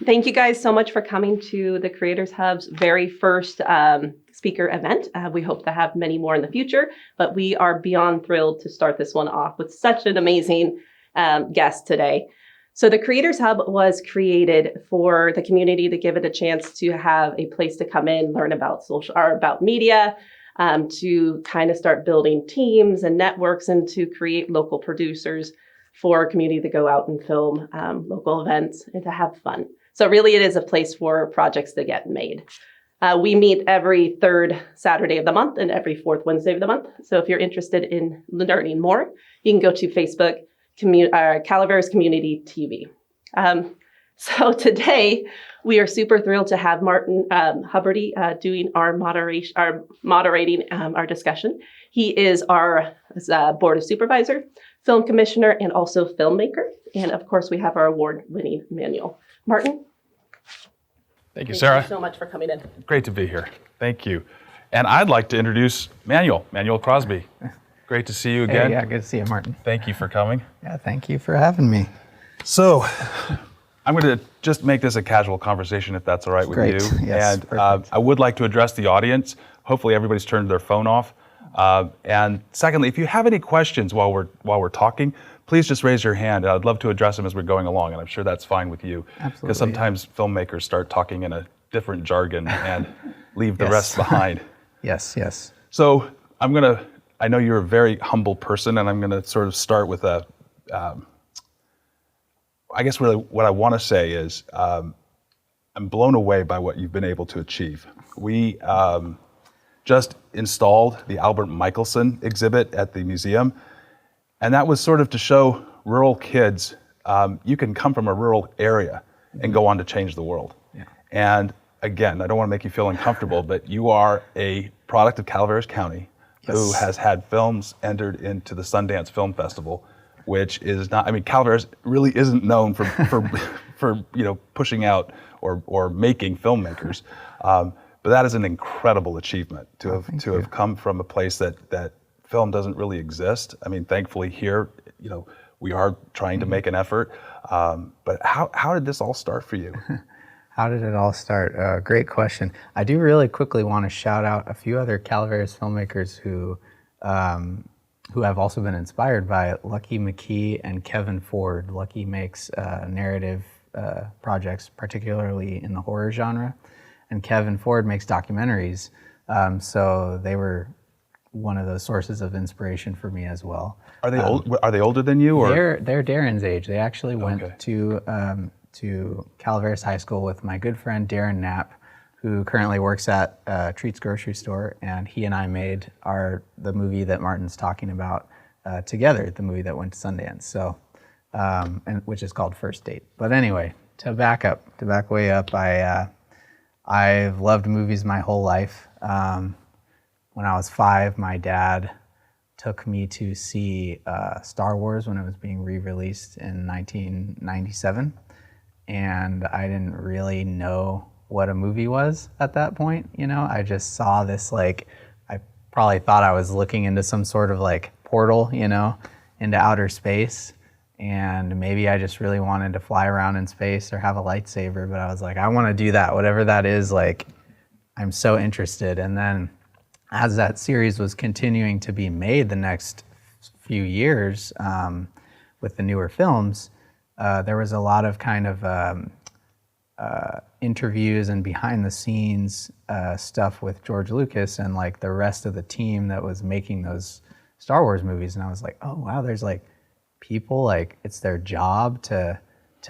Thank you guys so much for coming to the Creators Hub's very first speaker event. We hope to have many more in the future, but we are beyond thrilled to start this one off with such an amazing guest today. So the Creators Hub was created for the community to give it a chance to have a place to come in, learn about social or about media, to kind of start building teams and networks and to create local producers for a community to go out and film local events and to have fun. So really it is a place for projects to get made. We meet every third Saturday of the month and every fourth Wednesday of the month. So if you're interested in learning more, you can go to Facebook, Calaveras Community TV. So today we are super thrilled to have Martin Hubbardy doing moderating our discussion. He is our Board of Supervisor, Film Commissioner, and also filmmaker. And of course, we have our award-winning Manuel. Martin? Thank you, Sarah. Thank you so much for coming in. Great to be here. Thank you. And I'd like to introduce Manuel Crosby. Great to see you again. Hey, yeah, good to see you, Martin. Thank you for coming. Yeah, thank you for having me. So, I'm going to just make this a casual conversation if that's all right with Great. you. Yes, and I would like to address the audience. Hopefully everybody's turned their phone off. And secondly, if you have any questions while we're talking, please just raise your hand. I'd love to address them as we're going along, and I'm sure that's fine with you. Absolutely. Because sometimes filmmakers start talking in a different jargon and leave the rest behind. Yes. So I know you're a very humble person, and I'm gonna sort of start with I guess really what I wanna say is, I'm blown away by what you've been able to achieve. We just installed the Albert Michelson exhibit at the museum, and that was sort of to show rural kids, you can come from a rural area and go on to change the world. Yeah. And again, I don't want to make you feel uncomfortable, but you are a product of Calaveras County who has had films entered into the Sundance Film Festival, which is not, I mean, Calaveras really isn't known for pushing out or making filmmakers. But that is an incredible achievement to have come from a place that film doesn't really exist. I mean, thankfully here, we are trying to make an effort. But how did this all start for you? How did it all start? Great question. I do really quickly want to shout out a few other Calaveras filmmakers who have also been inspired by it. Lucky McKee and Kevin Ford. Lucky makes narrative projects, particularly in the horror genre, and Kevin Ford makes documentaries. So they were one of those sources of inspiration for me as well. Are they old? Are they older than you? Or? They're Darren's age. They actually went to Calaveras High School with my good friend Darren Knapp, who currently works at Treats Grocery Store, and he and I made the movie that Martin's talking about together, the movie that went to Sundance. So, which is called First Date. But anyway, to back way up, I've loved movies my whole life. When I was 5, my dad took me to see Star Wars when it was being re-released in 1997. And I didn't really know what a movie was at that point. I just saw this, I probably thought I was looking into some sort of portal, into outer space. And maybe I just really wanted to fly around in space or have a lightsaber, but I was like, I want to do that, whatever that is, I'm so interested. And then as that series was continuing to be made the next few years with the newer films, there was a lot of kind of interviews and behind the scenes stuff with George Lucas and the rest of the team that was making those Star Wars movies. And I was like, oh wow, there's people, it's their job to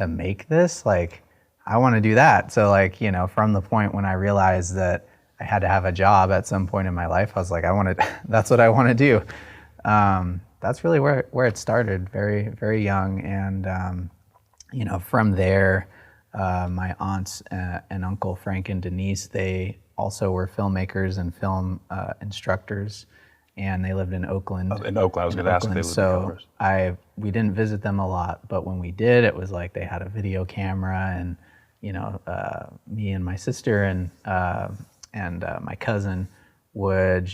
make this. I want to do that. So from the point when I realized that I had to have a job at some point in my life, I was like, that's what I want to do. That's really where it started, very, very young. And, from there, my aunts and uncle, Frank and Denise, they also were filmmakers and film instructors, and they lived in Oakland. Oh, in Oakland, I was going to ask if they lived in Calaveras. We didn't visit them a lot, but when we did, it was they had a video camera, and, me and my sister and my cousin would,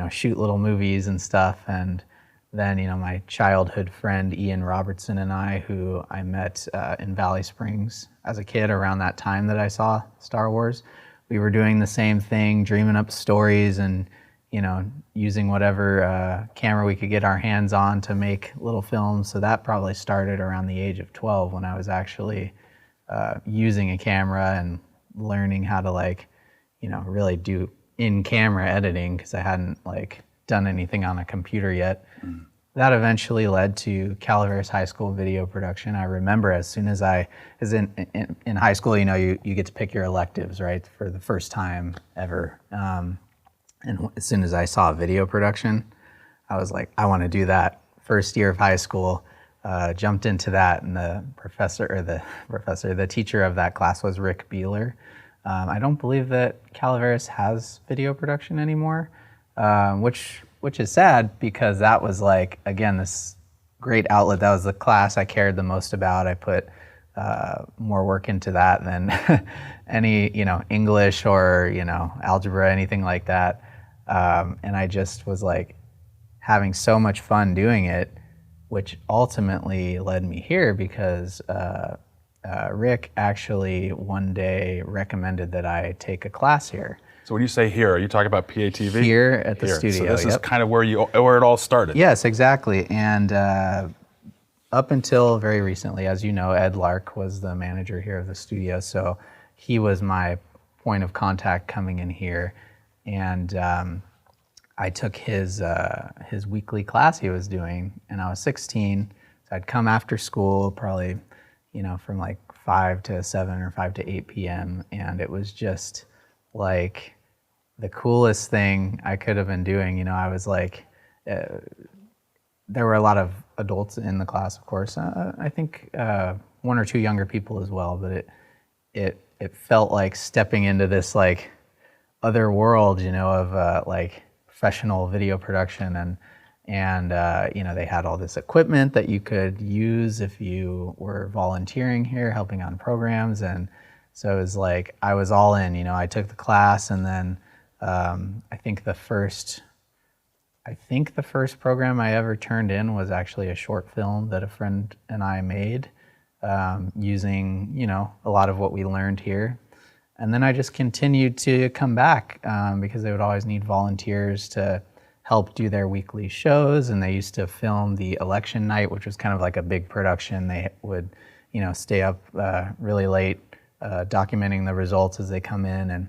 shoot little movies and stuff. And then, my childhood friend Ian Robertson and I, who I met in Valley Springs as a kid around that time that I saw Star Wars, we were doing the same thing, dreaming up stories and, using whatever camera we could get our hands on to make little films. So that probably started around the age of 12 when I was actually using a camera and learning how to really do in-camera editing, because I hadn't done anything on a computer yet. That eventually led to Calaveras High School video production. I remember as soon as in high school, you get to pick your electives, right, for the first time ever. And as soon as I saw video production, I was like, I want to do that. First year of high school, jumped into that, and the teacher of that class was Rick Beeler. I don't believe that Calaveras has video production anymore, which is sad, because that was again, this great outlet. That was the class I cared the most about. I put more work into that than any, English or, algebra, anything like that. And I just was having so much fun doing it, which ultimately led me here, because Rick actually one day recommended that I take a class here. So when you say here, are you talking about PATV? Here at the studio. So this is kind of where it all started. Yes, exactly. And up until very recently, as you know, Ed Lark was the manager here of the studio. So he was my point of contact coming in here. And I took his weekly class he was doing, and I was 16. So I'd come after school, probably, from 5 to 7 or 5 to 8 p.m. And it was just the coolest thing I could have been doing. I was there were a lot of adults in the class, of course. I think 1 or 2 younger people as well, but it felt like stepping into this other world, of professional video production, and they had all this equipment that you could use if you were volunteering here, helping on programs. And so it was I was all in. I took the class, and then I think the first program I ever turned in was actually a short film that a friend and I made, using a lot of what we learned here. And then I just continued to come back, because they would always need volunteers to help do their weekly shows. And they used to film the election night, which was kind of like a big production. They would, stay up really late, documenting the results as they come in. And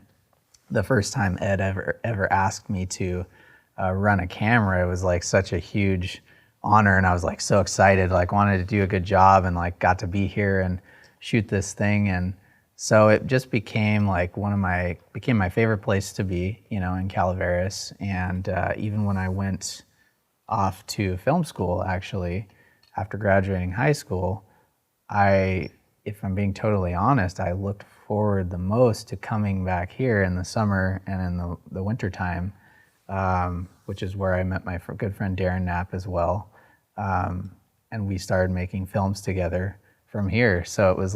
the first time Ed ever asked me to run a camera, it was such a huge honor. And I was so excited, wanted to do a good job, and got to be here and shoot this thing. And so it just became became my favorite place to be, in Calaveras. And even when I went off to film school, actually, after graduating high school, if I'm being totally honest, I looked forward the most to coming back here in the summer and in the winter time, which is where I met my good friend Darren Knapp as well. And we started making films together from here. So it was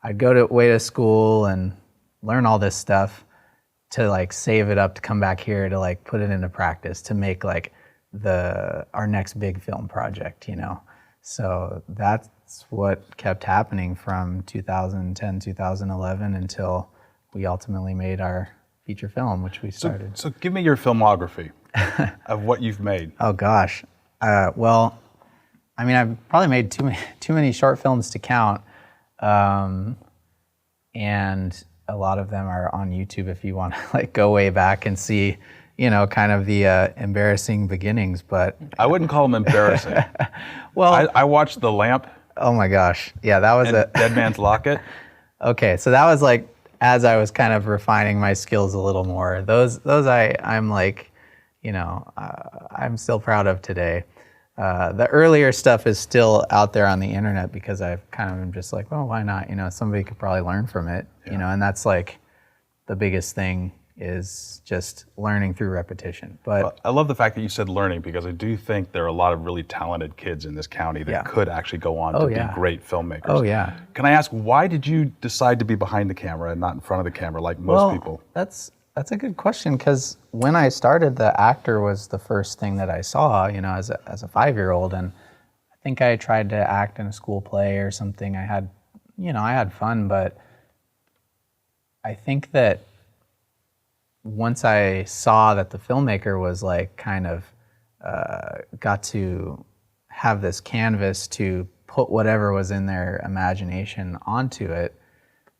I'd go away to school and learn all this stuff to save it up to come back here to put it into practice, to make our next big film project, So that's what kept happening from 2010, 2011 until we ultimately made our feature film, which we started. So give me your filmography of what you've made. Oh gosh. Well, I've probably made too many short films to count. And a lot of them are on YouTube if you want to go way back and see, kind of the embarrassing beginnings. But I wouldn't call them embarrassing. Well, I watched The Lamp. Oh my gosh, yeah, that was a Dead Man's Locket. Okay, so that was as I was kind of refining my skills a little more. Those I'm I'm still proud of today. The earlier stuff is still out there on the internet because I've kind of been just well, why not? Somebody could probably learn from it, and that's the biggest thing is just learning through repetition. But well, I love the fact that you said learning, because I do think there are a lot of really talented kids in this county that could actually go on to be great filmmakers. Oh yeah. Can I ask, why did you decide to be behind the camera and not in front of the camera like most people? That's a good question, because when I started, the actor was the first thing that I saw, as a 5-year-old, and I think I tried to act in a school play or something. I had fun, but I think that once I saw that the filmmaker was like kind of got to have this canvas to put whatever was in their imagination onto it,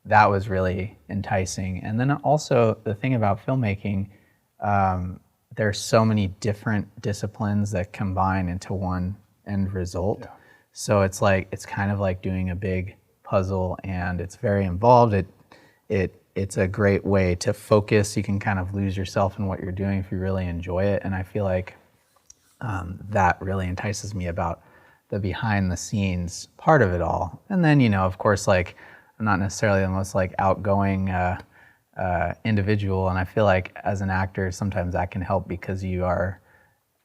that was really enticing. And then also the thing about filmmaking, there's so many different disciplines that combine into one end result. Yeah. So it's kind of like doing a big puzzle, and it's very involved. It's a great way to focus. You can kind of lose yourself in what you're doing if you really enjoy it. And I feel like that really entices me about the behind the scenes part of it all. And then, of course, like, I'm not necessarily the most like outgoing individual, and I feel like as an actor, sometimes that can help because you are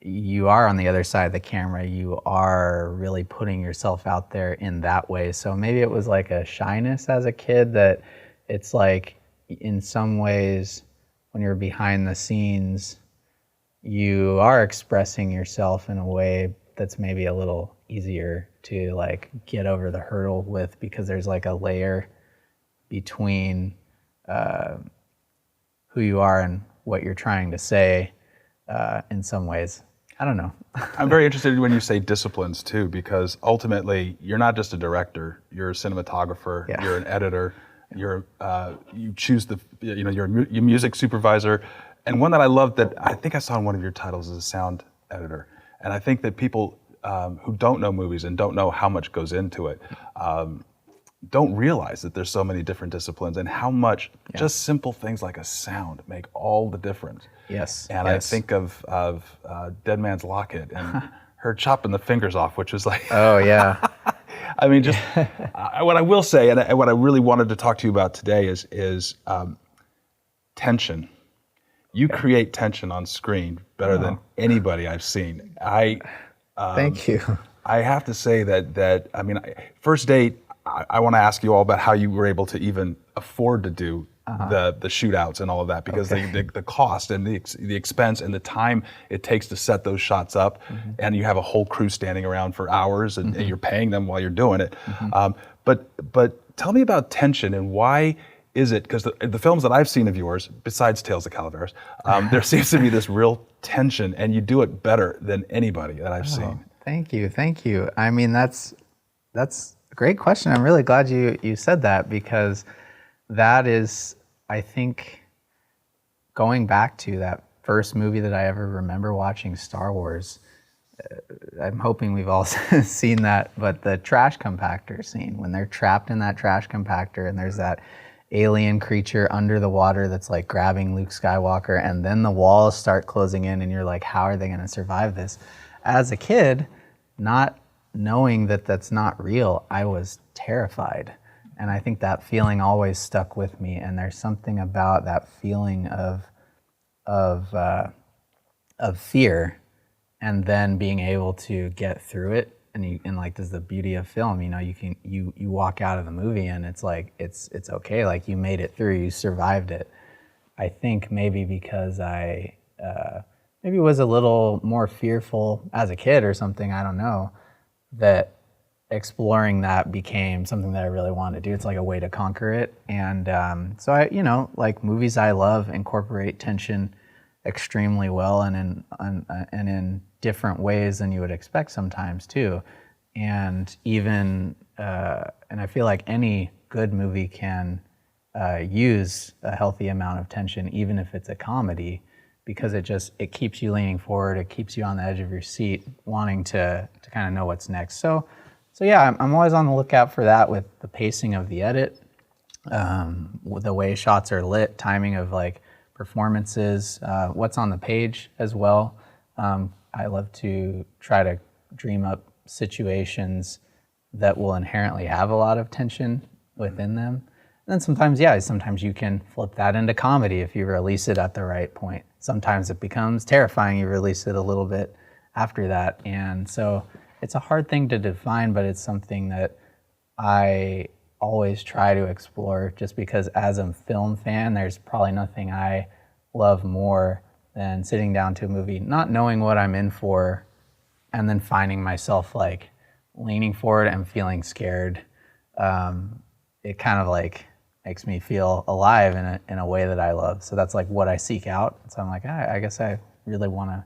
on the other side of the camera. You are really putting yourself out there in that way. So maybe it was like a shyness as a kid that it's like, in some ways, when you're behind the scenes, you are expressing yourself in a way that's maybe a little easier to like get over the hurdle with, because there's like a layer between who you are and what you're trying to say in some ways. I don't know. I'm very interested when you say disciplines too, because ultimately you're not just a director, you're a cinematographer, yeah. You're an editor, you choose you're a music supervisor. And one that I love that I think I saw in one of your titles is a sound editor. And I think that people who don't know movies and don't know how much goes into it don't realize that there's so many different disciplines and how much just simple things like a sound make all the difference. Yes. And I think of Dead Man's Locket and her chopping the fingers off, which was like, oh yeah. I mean, just what I will say, and what I really wanted to talk to you about today is tension. You create tension on screen better than anybody I've seen. Thank you. I have to say that I mean, first date, I want to ask you all about how you were able to even afford to do the shootouts and all of that, because the cost and the expense and the time it takes to set those shots up, and you have a whole crew standing around for hours, and you're paying them while you're doing it. But tell me about tension, and why is it, because the films that I've seen of yours, besides Tales of Calaveras, there seems to be this real tension, and you do it better than anybody that I've seen. Thank you. I mean, that's a great question. I'm really glad you said that, because that is, I think, going back to that first movie that I ever remember watching, Star Wars. I'm hoping we've all seen that, but the trash compactor scene, when they're trapped in that trash compactor and there's that alien creature under the water that's like grabbing Luke Skywalker, and then the walls start closing in and you're like, how are they going to survive this? As a kid, not knowing that that's not real, I was terrified. And I think that feeling always stuck with me. And there's something about that feeling of fear, and then being able to get through it. And like, this is the beauty of film. You walk out of the movie and it's like it's okay. Like, you made it through. You survived it. I think maybe because I maybe was a little more fearful as a kid or something. I don't know, that exploring that became something that I really wanted to do. It's like a way to conquer it. And so I, like, movies I love incorporate tension extremely well, and in different ways than you would expect sometimes too. And even, and I feel like any good movie can use a healthy amount of tension, even if it's a comedy, because it keeps you leaning forward, it keeps you on the edge of your seat, wanting to kind of know what's next. So yeah, I'm always on the lookout for that, with the pacing of the edit, with the way shots are lit, timing of like performances, what's on the page as well. I love to try to dream up situations that will inherently have a lot of tension within them. And then sometimes you can flip that into comedy if you release it at the right point. Sometimes it becomes terrifying, you release it a little bit after that. And so it's a hard thing to define, but it's something that I always try to explore, just because as a film fan, there's probably nothing I love more than sitting down to a movie, not knowing what I'm in for, and then finding myself like leaning forward and feeling scared. It kind of like makes me feel alive in a way that I love. So that's like what I seek out. So I'm like, I guess I really want to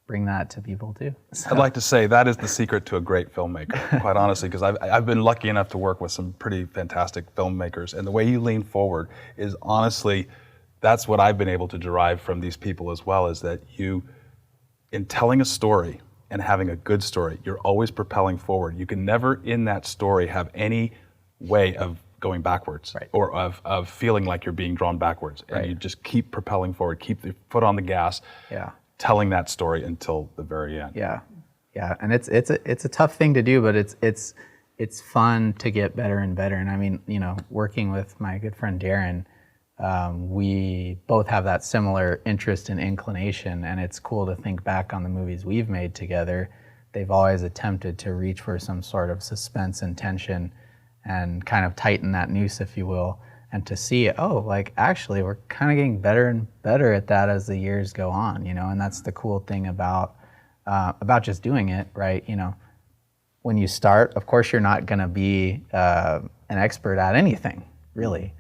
bring that to people too. So. I'd like to say that is the secret to a great filmmaker, quite honestly, because I've been lucky enough to work with some pretty fantastic filmmakers, and the way you lean forward is honestly, that's what I've been able to derive from these people as well, is that you, in telling a story and having a good story, you're always propelling forward. You can never in that story have any way of going backwards, right. or of feeling like you're being drawn backwards, and right. you just keep propelling forward, keep the foot on the gas, telling that story until the very end. Yeah, and it's a tough thing to do, but it's fun to get better and better. And I mean, you know, working with my good friend Darren, we both have that similar interest and inclination, and it's cool to think back on the movies we've made together. They've always attempted to reach for some sort of suspense and tension and kind of tighten that noose, if you will, and to see, oh, like actually we're kind of getting better and better at that as the years go on, you know, and that's the cool thing about just doing it, right? You know, when you start, of course you're not gonna be an expert at anything, really,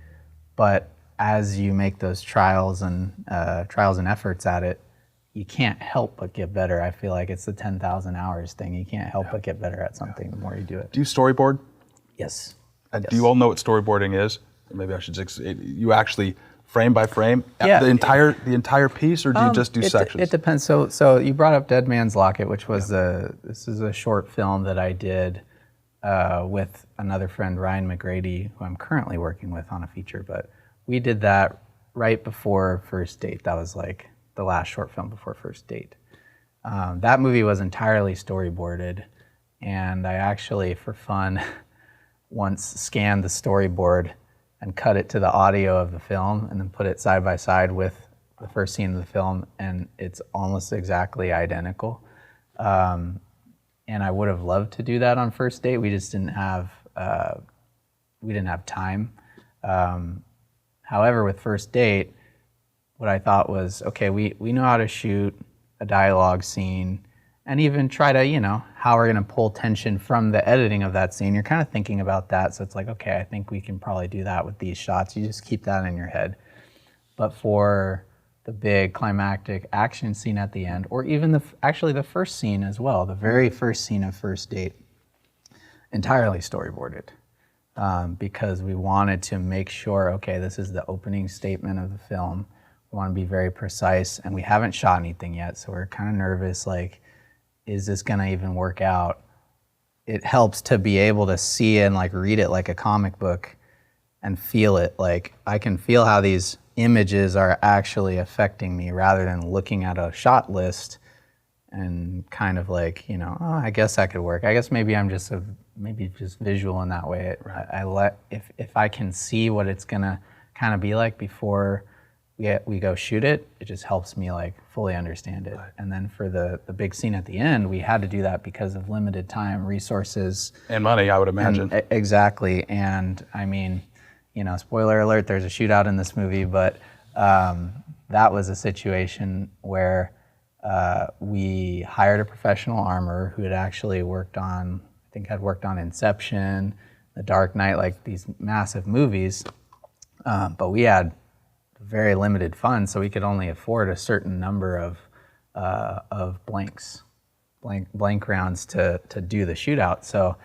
but as you make those trials and efforts at it, you can't help but get better. I feel like it's the 10,000 hours thing. You can't help but get better at something the more you do it. Do you storyboard? Yes. And do you all know what storyboarding is? Maybe I should just, you actually frame by frame, yeah. the entire piece, or do you just do sections? It depends. So you brought up Dead Man's Locket, which was this is a short film that I did with another friend, Ryan McGrady, who I'm currently working with on a feature, but we did that right before First Date. That was like the last short film before First Date. That movie was entirely storyboarded, and I actually, for fun, once scanned the storyboard and cut it to the audio of the film and then put it side by side with the first scene of the film, and it's almost exactly identical. And I would have loved to do that on First Date. We just didn't have time. However, with First Date, what I thought was, okay, we know how to shoot a dialogue scene and even try to, you know, how we're gonna pull tension from the editing of that scene. You're kind of thinking about that, so it's like, okay, I think we can probably do that with these shots. You just keep that in your head. But for the big climactic action scene at the end, or even actually the first scene as well, the very first scene of First Date, entirely storyboarded. Because we wanted to make sure, okay, this is the opening statement of the film. We want to be very precise, and we haven't shot anything yet, so we're kind of nervous, like, is this gonna even work out? It helps to be able to see and like read it like a comic book and feel it. Like, I can feel how these images are actually affecting me rather than looking at a shot list and kind of like, you know, oh, I guess that could work. I guess maybe I'm just just visual in that way. Right. If I can see what it's gonna kind of be like before we go shoot it, it just helps me like fully understand it. Right. And then for the big scene at the end, we had to do that because of limited time, resources. And money, I would imagine. Exactly. And I mean, you know, spoiler alert, there's a shootout in this movie, but that was a situation where we hired a professional armorer who had actually worked on, I think had worked on Inception, The Dark Knight, like these massive movies. But we had very limited funds, so we could only afford a certain number of blank rounds to do the shootout. So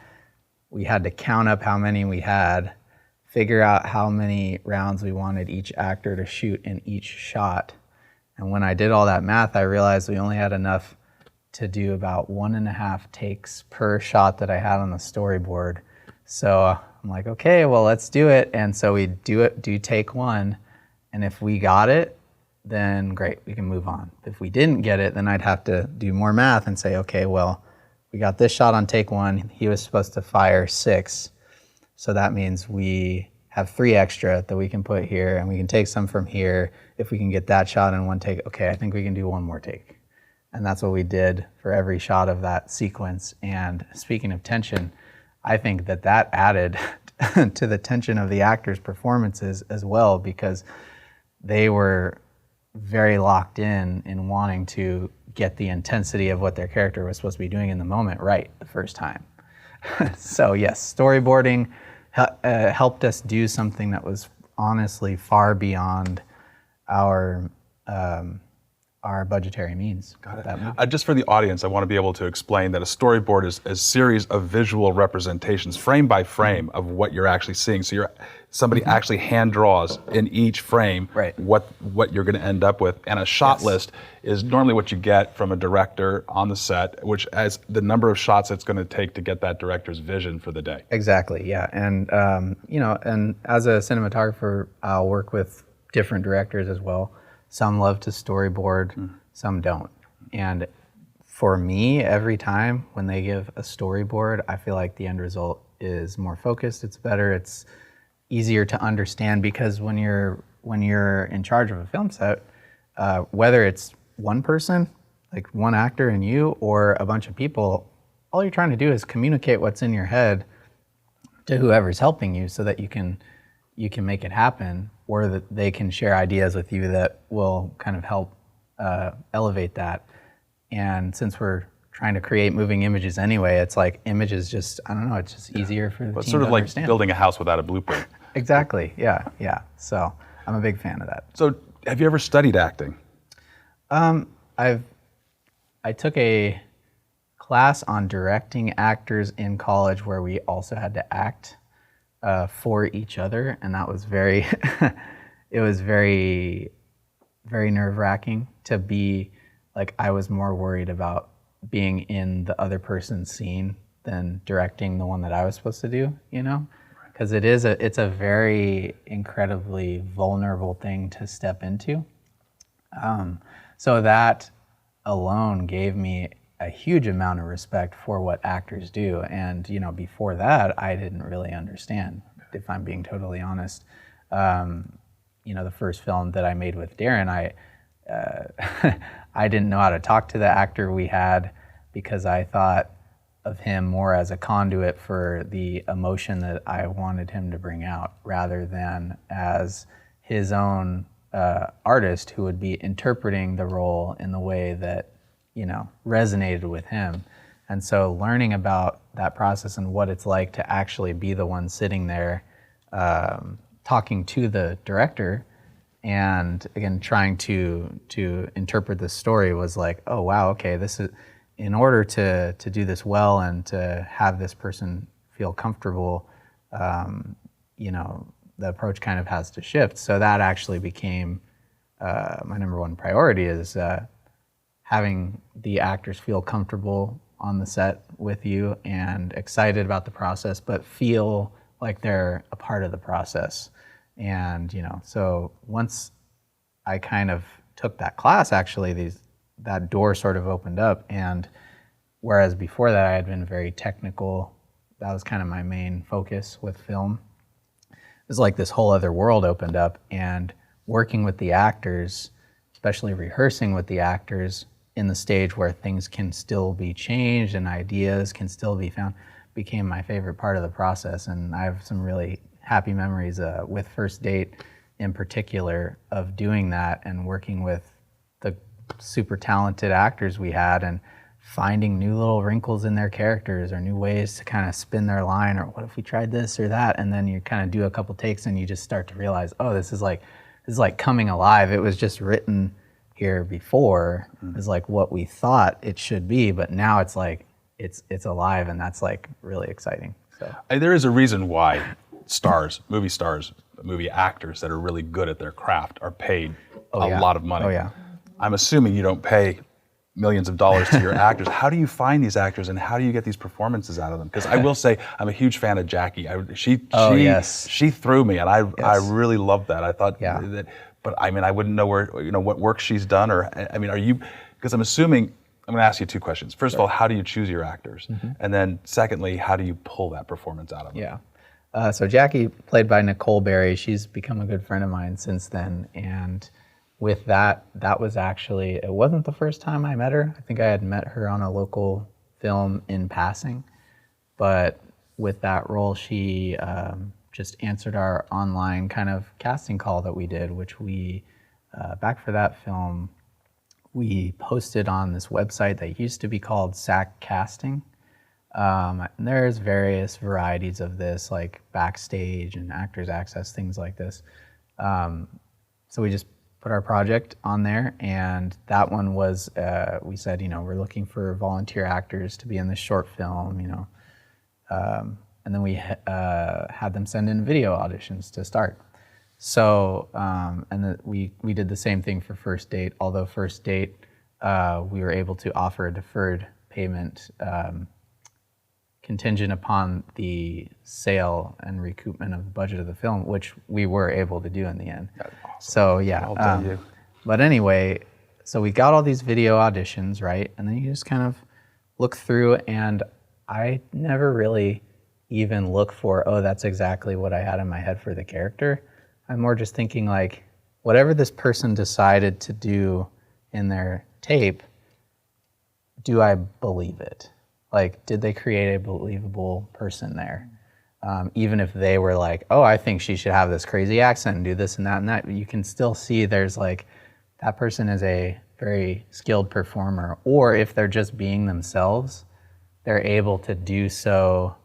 we had to count up how many we had, figure out how many rounds we wanted each actor to shoot in each shot. And when I did all that math, I realized we only had enough to do about 1.5 takes per shot that I had on the storyboard. So I'm like, okay, well, let's do it. And so we do take one. And if we got it, then great, we can move on. If we didn't get it, then I'd have to do more math and say, okay, well, we got this shot on take one. He was supposed to fire 6. So that means we have 3 extra that we can put here, and we can take some from here. If we can get that shot in one take, okay, I think we can do one more take. And that's what we did for every shot of that sequence. And speaking of tension, I think that added to the tension of the actors' performances as well, because they were very locked in wanting to get the intensity of what their character was supposed to be doing in the moment right the first time. So yes, storyboarding helped us do something that was honestly far beyond our budgetary means. Got it. Just for the audience, I want to be able to explain that a storyboard is a series of visual representations, frame by frame, of what you're actually seeing. So somebody actually hand draws in each frame what you're going to end up with. And a shot list is normally what you get from a director on the set, which as the number of shots it's going to take to get that director's vision for the day. Exactly, yeah. And and as a cinematographer, I'll work with different directors as well. Some love to storyboard, some don't. And for me, every time when they give a storyboard, I feel like the end result is more focused, it's better, it's easier to understand, because when you're in charge of a film set, whether it's one person, like one actor and you, or a bunch of people, all you're trying to do is communicate what's in your head to whoever's helping you so that you can make it happen, or that they can share ideas with you that will kind of help elevate that. And since we're trying to create moving images anyway, it's like images just, I don't know, it's just easier for the team to understand. It's sort of like building a house without a blueprint. Exactly, yeah. So I'm a big fan of that. So have you ever studied acting? I took a class on directing actors in college where we also had to act for each other, and that was very, it was very, very nerve-wracking to be, like, I was more worried about being in the other person's scene than directing the one that I was supposed to do, you know? Because it's a very incredibly vulnerable thing to step into. So that alone gave me a huge amount of respect for what actors do. And, before that, I didn't really understand, if I'm being totally honest. The first film that I made with Darren, I didn't know how to talk to the actor we had, because I thought of him more as a conduit for the emotion that I wanted him to bring out, rather than as his own artist who would be interpreting the role in the way that resonated with him. And so learning about that process and what it's like to actually be the one sitting there talking to the director, and again trying to interpret the story, was like, oh wow, okay, this is, in order to do this well and to have this person feel comfortable, the approach kind of has to shift. So that actually became my number one priority, is having the actors feel comfortable on the set with you and excited about the process, but feel like they're a part of the process. And so once I kind of took that class, actually that door sort of opened up. And whereas before that I had been very technical, that was kind of my main focus with film. It was like this whole other world opened up, and working with the actors, especially rehearsing with the actors in the stage where things can still be changed and ideas can still be found, became my favorite part of the process. And I have some really happy memories with First Date in particular, of doing that and working with the super talented actors we had, and finding new little wrinkles in their characters, or new ways to kind of spin their line, or what if we tried this or that. And then you kind of do a couple takes and you just start to realize, oh, this is like coming alive. It was just written here before. It's like what we thought it should be, but now it's like it's alive, and that's like really exciting. So there is a reason why movie actors that are really good at their craft are paid a lot of money. Oh yeah. I'm assuming you don't pay millions of dollars to your actors. How do you find these actors, and how do you get these performances out of them? Because I will say, I'm a huge fan of Jackie. She threw me, and I really loved that. I thought that, but I mean, I wouldn't know what work she's done, or I mean, are you? Because I'm assuming, I'm going to ask you two questions. First of all, how do you choose your actors, and then secondly, how do you pull that performance out of them? Yeah. So Jackie, played by Nicole Berry, she's become a good friend of mine since then, and with that was actually, it wasn't the first time I met her. I think I had met her on a local film in passing, but with that role, she just answered our online kind of casting call that we did, which we back for that film, we posted on this website that used to be called SAC Casting. And there's various varieties of this, like Backstage and Actors Access, things like this. So we just put our project on there, and that one was, we said, we're looking for volunteer actors to be in this short film, and then we had them send in video auditions to start. So, we did the same thing for First Date, although First Date, we were able to offer a deferred payment contingent upon the sale and recoupment of the budget of the film, which we were able to do in the end. That's awesome. So yeah, Well done, you. But anyway, so we got all these video auditions, right? And then you just kind of look through, and I never really even look for, oh, that's exactly what I had in my head for the character. I'm more just thinking like, whatever this person decided to do in their tape, do I believe it? Like, did they create a believable person there? Even if they were like, oh, I think she should have this crazy accent and do this and that, you can still see there's like, that person is a very skilled performer. Or if they're just being themselves, they're able to do so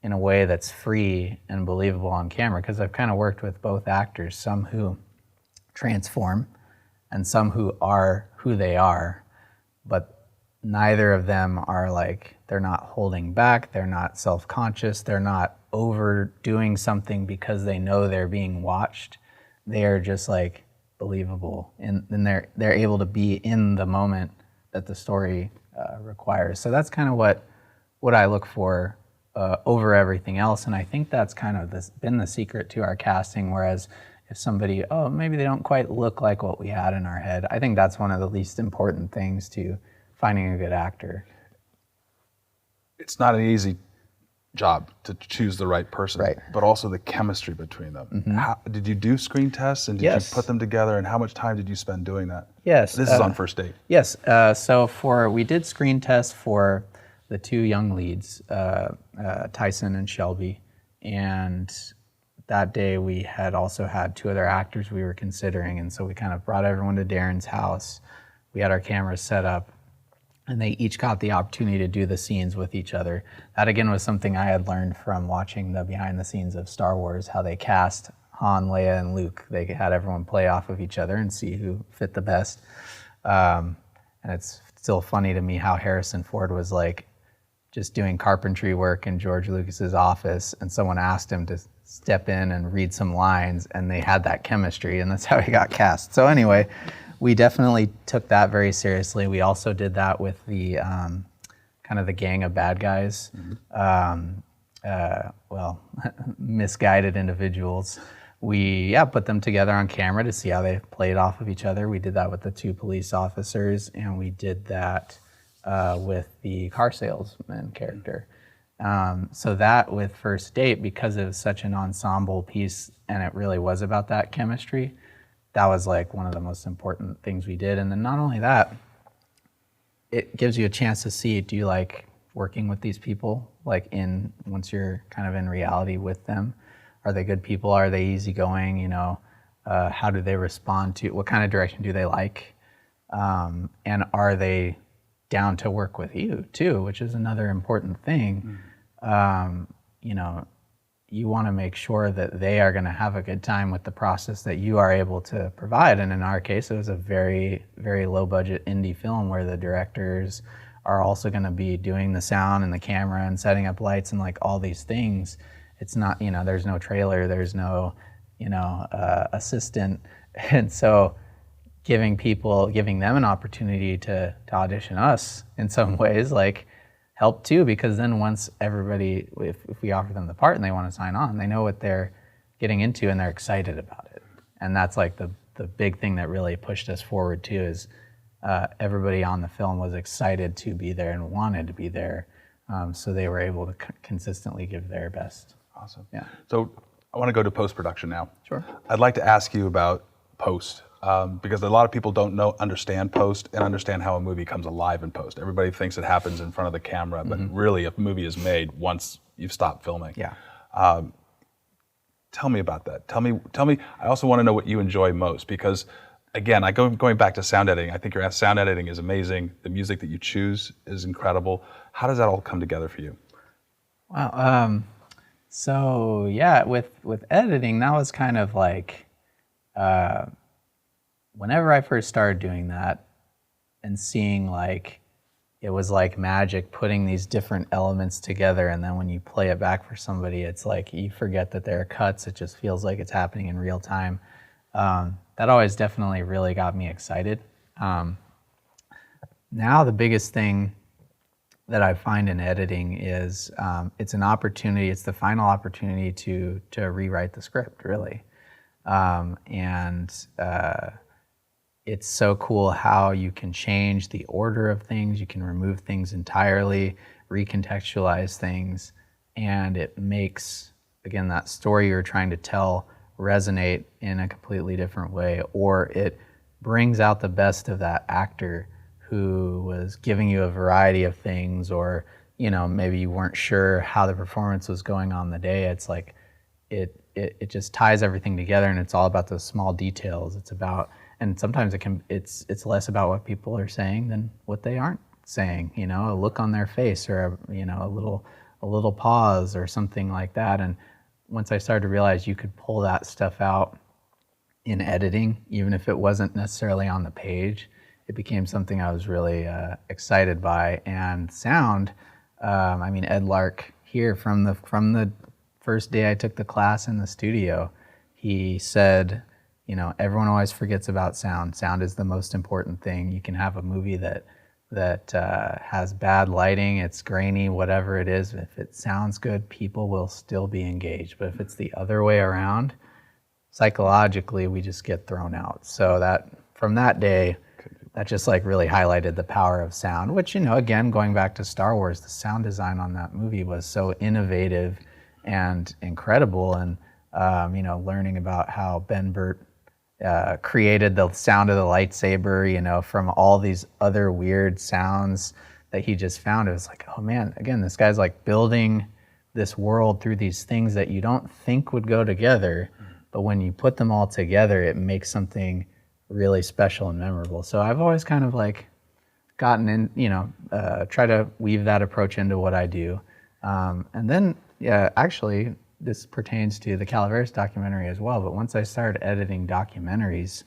in a way that's free and believable on camera. Because I've kind of worked with both actors, some who transform and some who are who they are, but neither of them are like, they're not holding back, they're not self-conscious, they're not overdoing something because they know they're being watched. They are just like believable, and they're able to be in the moment that the story requires. So that's kind of what I look for over everything else, and I think that's kind of been the secret to our casting. Whereas if somebody, oh, maybe they don't quite look like what we had in our head, I think that's one of the least important things to finding a good actor. It's not an easy job to choose the right person, right, but also the chemistry between them. Mm-hmm. How, did you do screen tests, and did Yes. you put them together, and how much time did you spend doing that? Yes. This is on First Date. Yes. So we did screen tests for the two young leads, Tyson and Shelby, and that day we had also had two other actors we were considering, and so we kind of brought everyone to Darren's house. We had our cameras set up, and they each got the opportunity to do the scenes with each other. That again was something I had learned from watching the behind the scenes of Star Wars, how they cast Han, Leia, and Luke. They had everyone play off of each other and see who fit the best. And it's still funny to me how Harrison Ford was like just doing carpentry work in George Lucas's office, and someone asked him to step in and read some lines, and they had that chemistry, and that's how he got cast. So anyway, we definitely took that very seriously. We also did that with the kind of the gang of bad guys, misguided individuals. We put them together on camera to see how they played off of each other. We did that with the two police officers, and we did that with the car salesman character. So that with First Date, because it was such an ensemble piece and it really was about that chemistry, that was like one of the most important things we did. And then not only that, it gives you a chance to see, do you like working with these people? Like once you're kind of in reality with them, are they good people? Are they easygoing? How do they respond to, what kind of direction do they like? And are they down to work with you too, which is another important thing. You want to make sure that they are going to have a good time with the process that you are able to provide. And in our case, it was a very, very low budget indie film where the directors are also going to be doing the sound and the camera and setting up lights and like all these things. It's not, there's no trailer, there's no, assistant. And so giving them an opportunity to audition us in some ways, like, help too, because then once everybody, if we offer them the part and they want to sign on, they know what they're getting into and they're excited about it. And that's like the big thing that really pushed us forward too, is everybody on the film was excited to be there and wanted to be there. So they were able to consistently give their best. Awesome. Yeah. So I want to go to post-production now. Sure. I'd like to ask you about post. Because a lot of people don't understand post and understand how a movie comes alive in post. Everybody thinks it happens in front of the camera, but really a movie is made once you've stopped filming. Yeah. Tell me about that. Tell me. I also want to know what you enjoy most, because again, going back to sound editing, I think your sound editing is amazing. The music that you choose is incredible. How does that all come together for you? Wow. So yeah, with editing, that was kind of like, whenever I first started doing that and seeing like, it was like magic putting these different elements together, and then when you play it back for somebody, it's like you forget that there are cuts. It just feels like it's happening in real time. That always definitely really got me excited. Now the biggest thing that I find in editing is it's an opportunity, it's the final opportunity to rewrite the script, really. It's so cool how you can change the order of things, you can remove things entirely, recontextualize things, and it makes, again, that story you're trying to tell resonate in a completely different way, or it brings out the best of that actor who was giving you a variety of things, or maybe you weren't sure how the performance was going on the day. It's like it just ties everything together, and it's all about those small details. It's about, and sometimes it's less about what people are saying than what they aren't saying. A look on their face, or a little pause or something like that. And once I started to realize you could pull that stuff out in editing, even if it wasn't necessarily on the page, it became something I was really excited by. And sound, Ed Lark here from the first day I took the class in the studio, he said, everyone always forgets about sound. Sound is the most important thing. You can have a movie that has bad lighting, it's grainy, whatever it is. If it sounds good, people will still be engaged. But if it's the other way around, psychologically, we just get thrown out. So that from that day, that just like really highlighted the power of sound, which, again, going back to Star Wars, the sound design on that movie was so innovative and incredible. And, learning about how Ben Burtt created the sound of the lightsaber, from all these other weird sounds that he just found. It was like, oh man, again, this guy's like building this world through these things that you don't think would go together, but when you put them all together, it makes something really special and memorable. So I've always kind of like gotten in, try to weave that approach into what I do. And then, actually, this pertains to the Calaveras documentary as well, but once I started editing documentaries,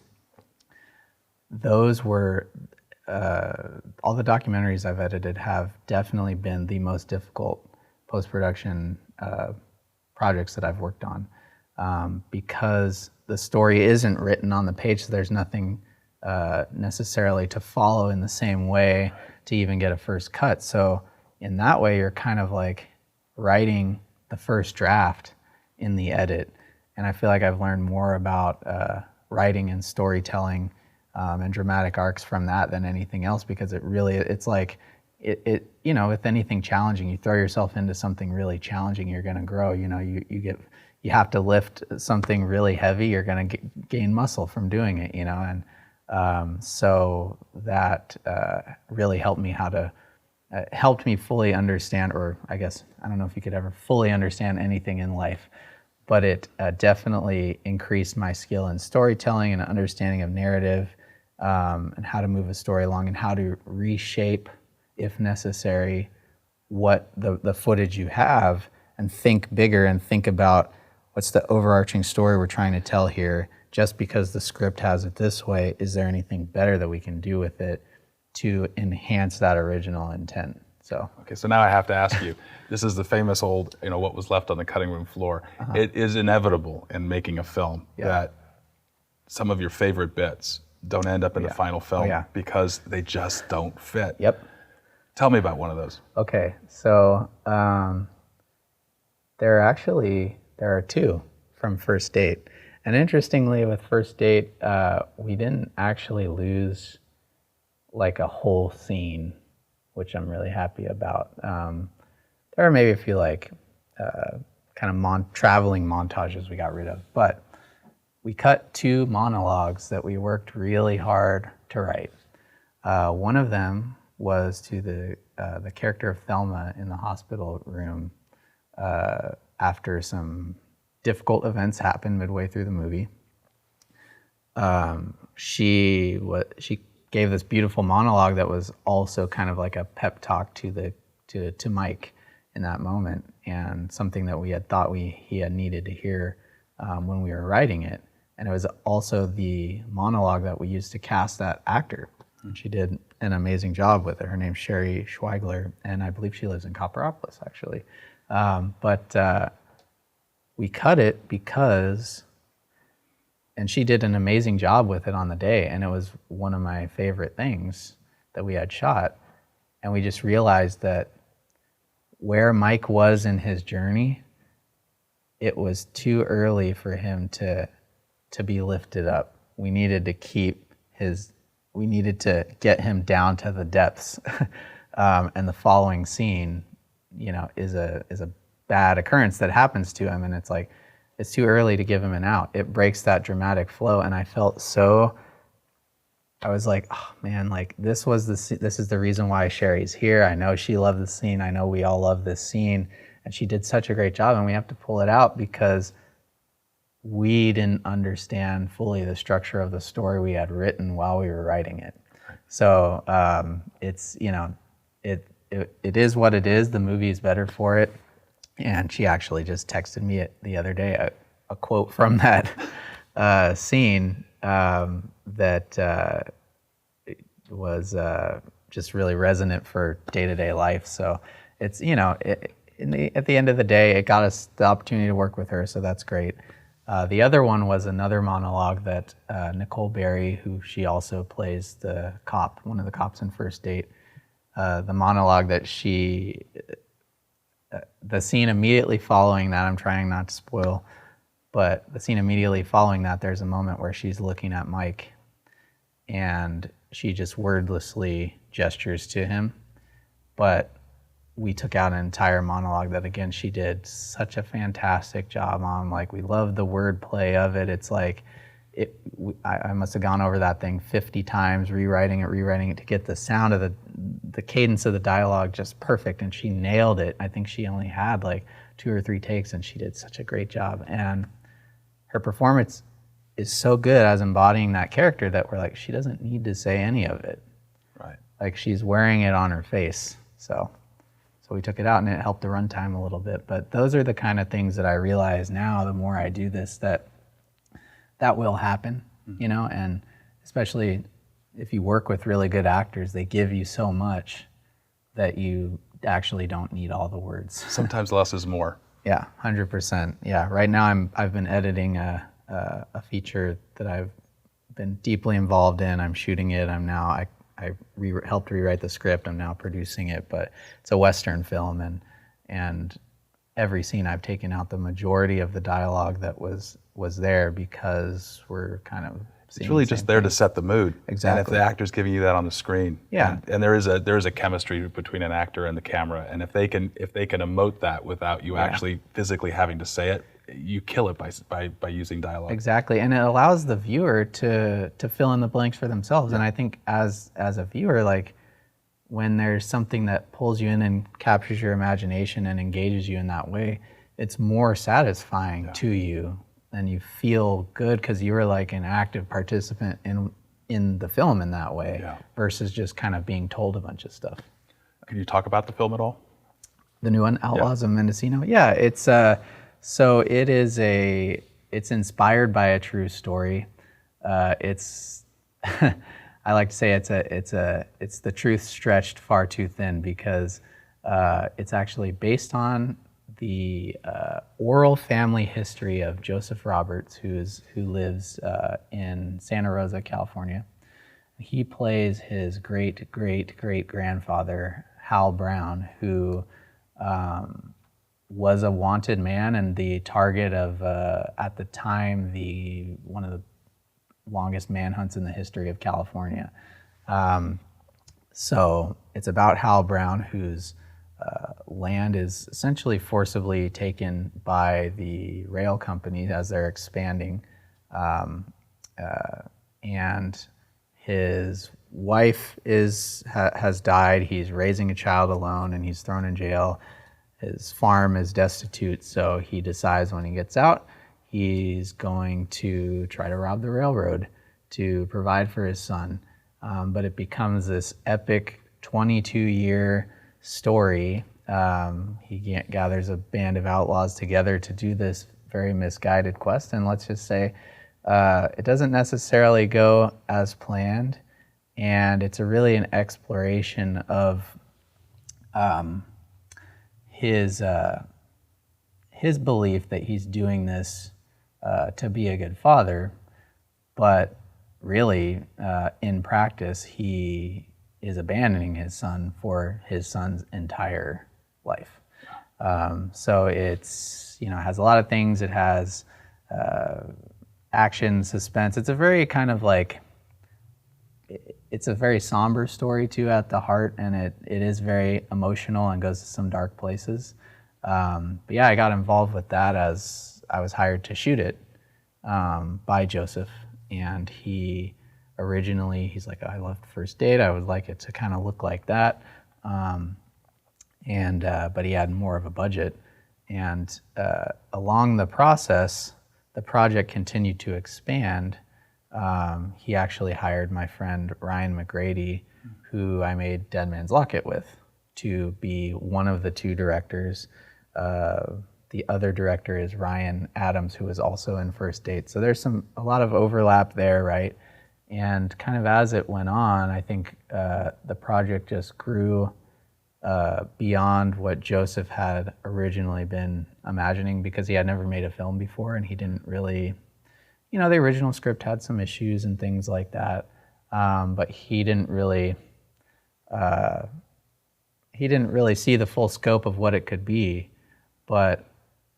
those were, all the documentaries I've edited have definitely been the most difficult post-production projects that I've worked on, because the story isn't written on the page, so there's nothing necessarily to follow in the same way to even get a first cut. So in that way, you're kind of like writing the first draft in the edit. And I feel like I've learned more about writing and storytelling and dramatic arcs from that than anything else, because it's like, with anything challenging, you throw yourself into something really challenging, you're gonna grow. You have to lift something really heavy, you're gonna gain muscle from doing it, and so that really helped me helped me fully understand, or I guess, I don't know if you could ever fully understand anything in life, but it definitely increased my skill in storytelling and understanding of narrative, and how to move a story along, and how to reshape, if necessary, what the footage you have, and think bigger and think about what's the overarching story we're trying to tell here. Just because the script has it this way, is there anything better that we can do with it to enhance that original intent? So okay, so now I have to ask you, this is the famous old, what was left on the cutting room floor. It is inevitable in making a film that some of your favorite bits don't end up in the final film because they just don't fit. Yep. Tell me about one of those. Okay, so there are two from First Date. And interestingly, with First Date, we didn't actually lose like a whole scene, which I'm really happy about. There are maybe a few like kind of traveling montages we got rid of, but we cut two monologues that we worked really hard to write. One of them was to the character of Thelma in the hospital room after some difficult events happened midway through the movie. she gave this beautiful monologue that was also kind of like a pep talk to Mike in that moment, and something that we had thought he had needed to hear when we were writing it. And it was also the monologue that we used to cast that actor. And she did an amazing job with it. Her name's Sherry Schweigler, and I believe she lives in Copperopolis, actually. But we cut it because, and she did an amazing job with it on the day, and it was one of my favorite things that we had shot. And we just realized that where Mike was in his journey, it was too early for him to be lifted up. We needed to get him down to the depths. And the following scene, is a bad occurrence that happens to him, and it's like, it's too early to give him an out. It breaks that dramatic flow, and I was like, oh man, like this is the reason why Sherry's here. I know she loved the scene. I know we all love this scene, and she did such a great job, and we have to pull it out because we didn't understand fully the structure of the story we had written while we were writing it. So it's, it is what it is. The movie is better for it. And she actually just texted me the other day a quote from that scene that was just really resonant for day-to-day life. So it's, at the end of the day, it got us the opportunity to work with her, so that's great. The other one was another monologue that Nicole Berry, who she also plays the cop, one of the cops in First Date, the monologue that the scene immediately following that, I'm trying not to spoil, but the scene immediately following that, there's a moment where she's looking at Mike and she just wordlessly gestures to him. But we took out an entire monologue that, again, she did such a fantastic job on. Like, we love the wordplay of it. It's like, I must have gone over that thing 50 times, rewriting it to get the sound of the cadence of the dialogue just perfect, and she nailed it. I think she only had like 2 or 3 takes, and she did such a great job. And her performance is so good as embodying that character that we're like, she doesn't need to say any of it. Right. Like, she's wearing it on her face. So we took it out, and it helped the runtime a little bit. But those are the kind of things that I realize now, the more I do this, that will happen, and especially if you work with really good actors, they give you so much that you actually don't need all the words. Sometimes less is more. Yeah, 100%. Yeah, right now I've been editing a feature that I've been deeply involved in. I'm shooting it. I helped rewrite the script. I'm now producing it, but it's a Western film, and every scene I've taken out the majority of the dialogue that was there, because we're kind of it's really just there to set the mood. Exactly. And if the actor's giving you that on the screen, yeah, and there is a chemistry between an actor and the camera, and if they can emote that without you actually physically having to say it, you kill it by using dialogue. Exactly, and it allows the viewer to fill in the blanks for themselves. Yeah. And I think as a viewer, like, when there's something that pulls you in and captures your imagination and engages you in that way, it's more satisfying to you, and you feel good because you were like an active participant in the film in that way, versus just kind of being told a bunch of stuff. Can you talk about the film at all? The new one, Outlaws of Mendocino? Yeah, it's so it's inspired by a true story. It's I like to say it's the truth stretched far too thin, because it's actually based on the oral family history of Joseph Roberts, who lives in Santa Rosa, California. He plays his great-great-great-grandfather, Hal Brown, who was a wanted man and the target of, at the time, one of the longest manhunts in the history of California. So it's about Hal Brown, whose land is essentially forcibly taken by the rail company as they're expanding, and his wife has died. He's raising a child alone, and he's thrown in jail. His farm is destitute, so he decides when he gets out, he's going to try to rob the railroad. to provide for his son, but it becomes this epic 22-year story. He gathers a band of outlaws together to do this very misguided quest, and let's just say it doesn't necessarily go as planned, and it's really an exploration of his belief that he's doing this to be a good father, but really, in practice, he is abandoning his son for his son's entire life. So it's, has a lot of things. It has action, suspense. It's a very kind of like, it's a very somber story too at the heart, and it is very emotional and goes to some dark places. But yeah, I got involved with that as I was hired to shoot it by Joseph, and he's like, I loved First Date. I would like it to kind of look like that. But he had more of a budget, and along the process, the project continued to expand. He actually hired my friend Ryan McGrady, who I made Dead Man's Locket with, to be one of the two directors. The other director is Ryan Adams, who was also in First Date. So there's a lot of overlap there, right? And kind of as it went on, I think the project just grew beyond what Joseph had originally been imagining, because he had never made a film before, and he didn't really, the original script had some issues and things like that, but he didn't really see the full scope of what it could be. But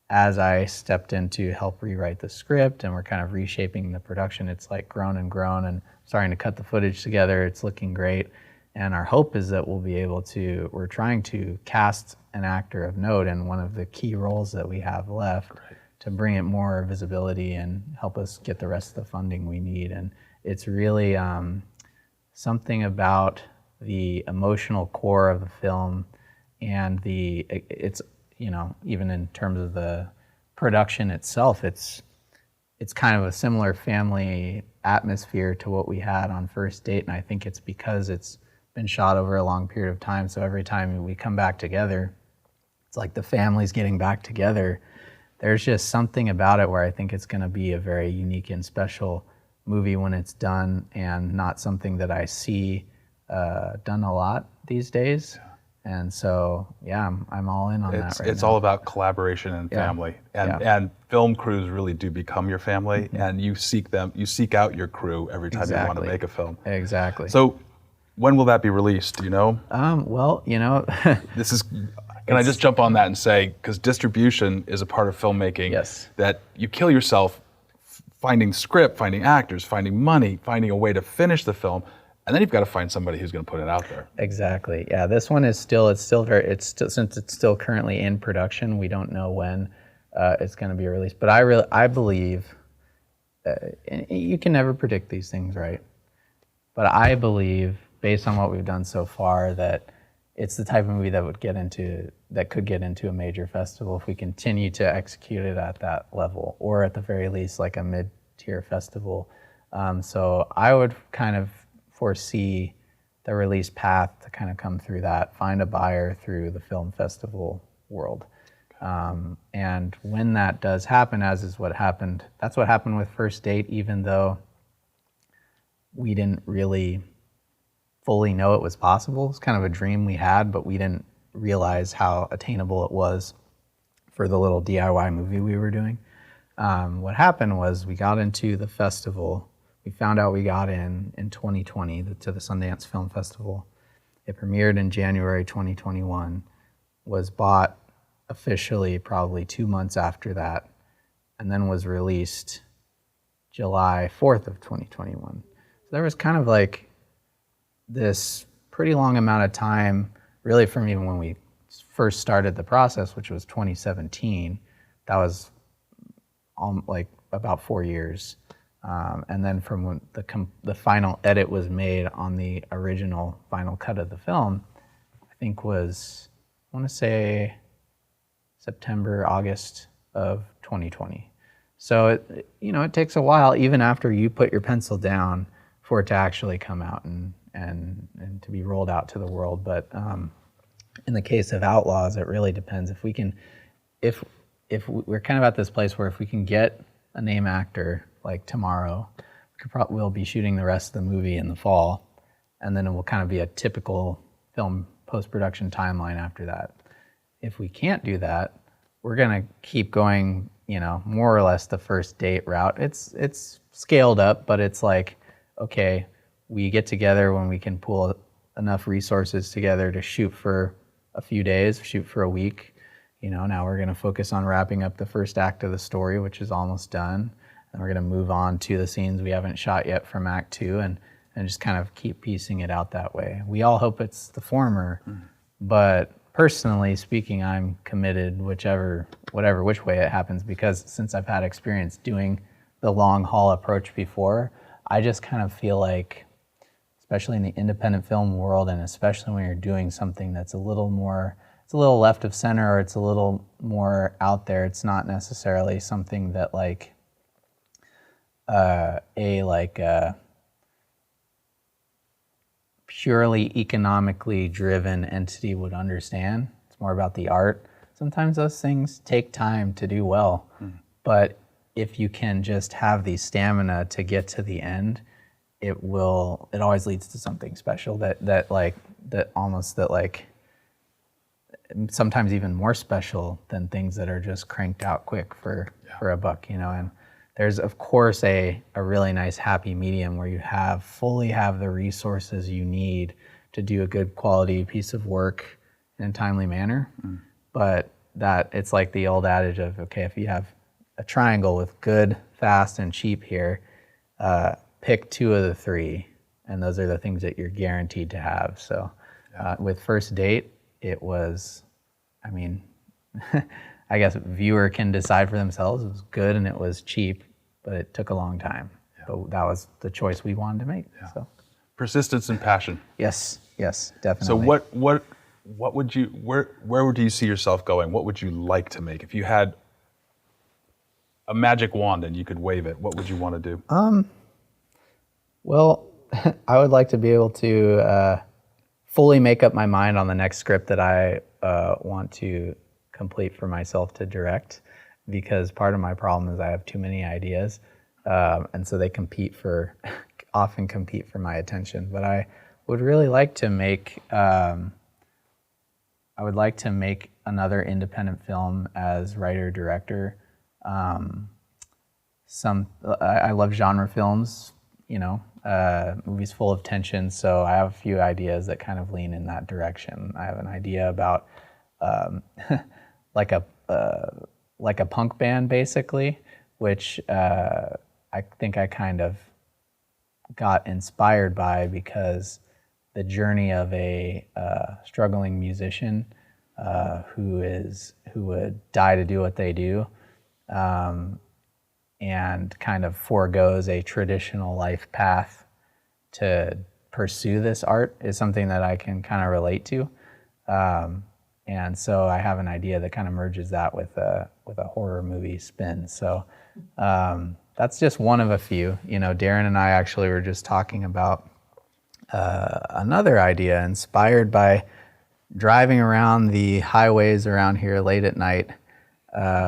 as I stepped in to help rewrite the script, and we're kind of reshaping the production, it's like grown and grown, and starting to cut the footage together. It's looking great. And our hope is that we're trying to cast an actor of note in one of the key roles that we have left, to bring it more visibility and help us get the rest of the funding we need. And it's really something about the emotional core of the film, and it's even in terms of the production itself, it's kind of a similar family atmosphere to what we had on First Date, and I think it's because it's been shot over a long period of time. So every time we come back together, it's like the family's getting back together. There's just something about it where I think it's going to be a very unique and special movie when it's done, and not something that I see done a lot these days. And so, yeah, I'm all in on that right now. It's all about collaboration and family, and film crews really do become your family, and you seek out your crew every time you want to make a film. Exactly. So, when will that be released? Do you know? This is. Can I just jump on that and say, because distribution is a part of filmmaking. Yes. That you kill yourself finding script, finding actors, finding money, finding a way to finish the film. And then you've got to find somebody who's going to put it out there. Exactly. Yeah, this one is since it's still currently in production, we don't know when it's going to be released. But I believe, you can never predict these things, right? But I believe, based on what we've done so far, that it's the type of movie that could get into a major festival if we continue to execute it at that level, or at the very least, like a mid-tier festival. So I would kind of foresee the release path to kind of come through that, find a buyer through the film festival world. And when that does happen, that's what happened with First Date, even though we didn't really fully know it was possible. It's kind of a dream we had, but we didn't realize how attainable it was for the little DIY movie we were doing. What happened was we got into the festival. We found out we got in 2020 to the Sundance Film Festival. It premiered in January 2021, was bought officially probably 2 months after that, and then was released July 4th of 2021. So there was kind of like this pretty long amount of time, really from even when we first started the process, which was 2017. That was like about 4 years. And then from when the final edit was made on the original final cut of the film, I think I want to say September, August of 2020. So it takes a while, even after you put your pencil down, for it to actually come out and to be rolled out to the world. But in the case of Outlaws, it really depends. If we're kind of at this place where if we can get a name actor like tomorrow, we'll be shooting the rest of the movie in the fall, and then it will kind of be a typical film post-production timeline after that. If we can't do that, we're gonna keep going, more or less the first date route. It's scaled up, but it's like, okay, we get together when we can pull enough resources together to shoot for a few days, shoot for a week. Now we're gonna focus on wrapping up the first act of the story, which is almost done. And we're gonna move on to the scenes we haven't shot yet from Act 2 and just kind of keep piecing it out that way. We all hope it's the former, but personally speaking, I'm committed which way it happens, because since I've had experience doing the long haul approach before, I just kind of feel like, especially in the independent film world, and especially when you're doing something that's a little left of center, or it's a little more out there, it's not necessarily something that a purely economically driven entity would understand. It's more about the art. Sometimes those things take time to do well, but if you can just have the stamina to get to the end, it always leads to something special sometimes even more special than things that are just cranked out quick for a buck, and there's of course a really nice happy medium where you fully have the resources you need to do a good quality piece of work in a timely manner. But that it's like the old adage of, okay, if you have a triangle with good, fast, and cheap here, pick two of the three, and those are the things that you're guaranteed to have. So with First Date, it was, I guess viewer can decide for themselves. It was good and it was cheap, but it took a long time. But that was the choice we wanted to make. So persistence and passion. Yes, definitely. So what would you, where would you see yourself going? What would you like to make? If you had a magic wand and you could wave it, what would you want to do? Well, I would like to be able to fully make up my mind on the next script that I want to complete for myself to direct, because part of my problem is I have too many ideas, and so they often compete for my attention. But I would really like to make another independent film as writer-director. I love genre films, movies full of tension, so I have a few ideas that kind of lean in that direction. I have an idea about like a punk band, basically, which I think I kind of got inspired by because the journey of a struggling musician who would die to do what they do, and kind of forgoes a traditional life path to pursue this art is something that I can kind of relate to. And so I have an idea that kind of merges that with a horror movie spin. So that's just one of a few. Darren and I actually were just talking about another idea inspired by driving around the highways around here late at night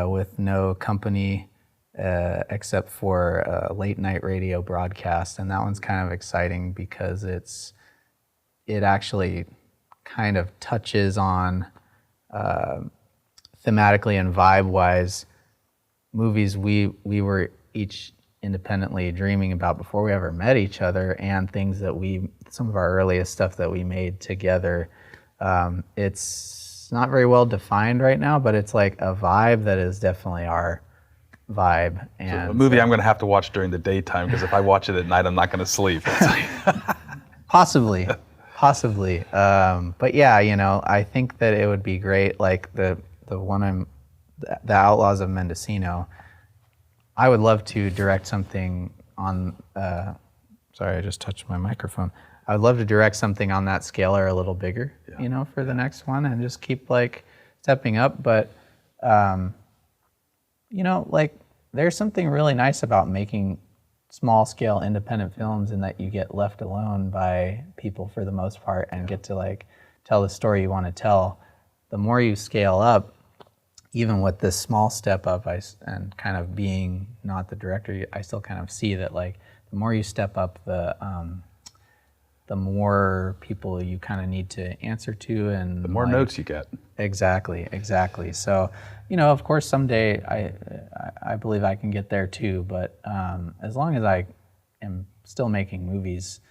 with no company except for a late night radio broadcast. And that one's kind of exciting because it actually kind of touches on thematically and vibe-wise movies we were each independently dreaming about before we ever met each other, and things that some of our earliest stuff that we made together. It's not very well defined right now, but it's like a vibe that is definitely our vibe. And so a movie I'm going to have to watch during the daytime, because if I watch it at night, I'm not going to sleep. Possibly. But yeah, I think that it would be great. Like the Outlaws of Mendocino, I would love to direct something on, sorry, I just touched my microphone. I would love to direct something on that scale or a little bigger, for the next one, and just keep stepping up. But, there's something really nice about making small scale independent films in that you get left alone by people for the most part and get to like tell the story you want to tell. The more you scale up, even with this small step up, and kind of being not the director, I still kind of see that like the more you step up, the more people you kind of need to answer to, and the more notes you get. Exactly. So, of course, someday I believe I can get there too. But as long as I am still making movies,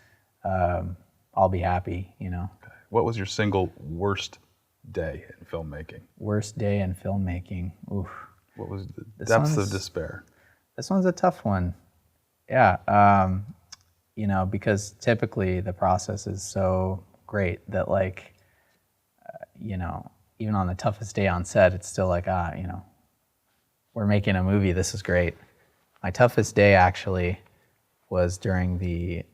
I'll be happy. What was your single worst day in filmmaking? Worst day in filmmaking. Oof. What was the depths of despair? This one's a tough one. Yeah. Because typically the process is so great that like, even on the toughest day on set, it's still like, we're making a movie, this is great. My toughest day actually was during it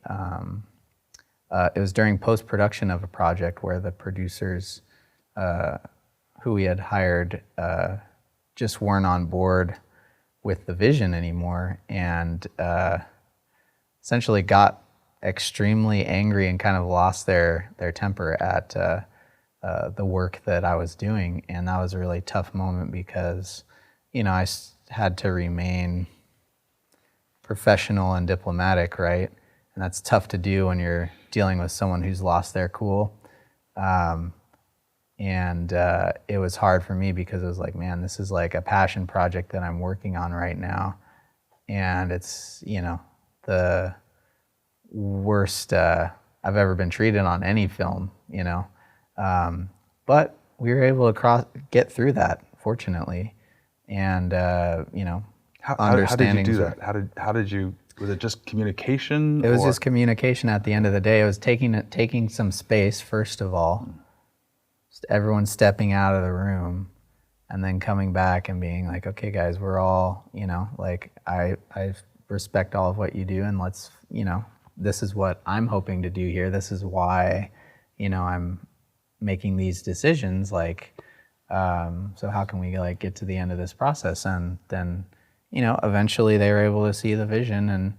was during post-production of a project where the producers who we had hired just weren't on board with the vision anymore, and essentially got extremely angry and kind of lost their temper at the work that I was doing. And that was a really tough moment because, I had to remain professional and diplomatic, right? And that's tough to do when you're dealing with someone who's lost their cool. And it was hard for me because it was like, man, this is like a passion project that I'm working on right now. And it's, the worst I've ever been treated on any film, but we were able to get through that, fortunately, and How did you do that? How did you? Was it just communication? It was just communication. At the end of the day, it was taking some space first of all, just everyone stepping out of the room, and then coming back and being like, okay, guys, we're all, like I respect all of what you do, and let's, this is what I'm hoping to do here. This is why, I'm making these decisions. Like, so how can we like get to the end of this process? And then, eventually they were able to see the vision,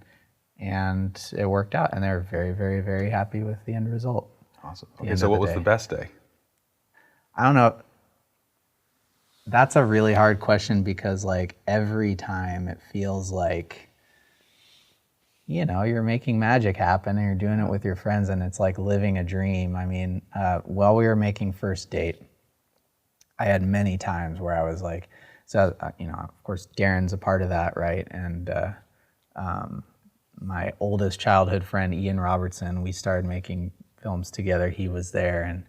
and it worked out, and they were very, very, very happy with the end result. Awesome. Okay, so what was the best day? I don't know. That's a really hard question because like every time it feels like, you're making magic happen and you're doing it with your friends, and it's like living a dream. I mean, while we were making First Date, I had many times where I was like, so, of course, Darren's a part of that, right? And my oldest childhood friend, Ian Robertson, we started making films together. He was there, and,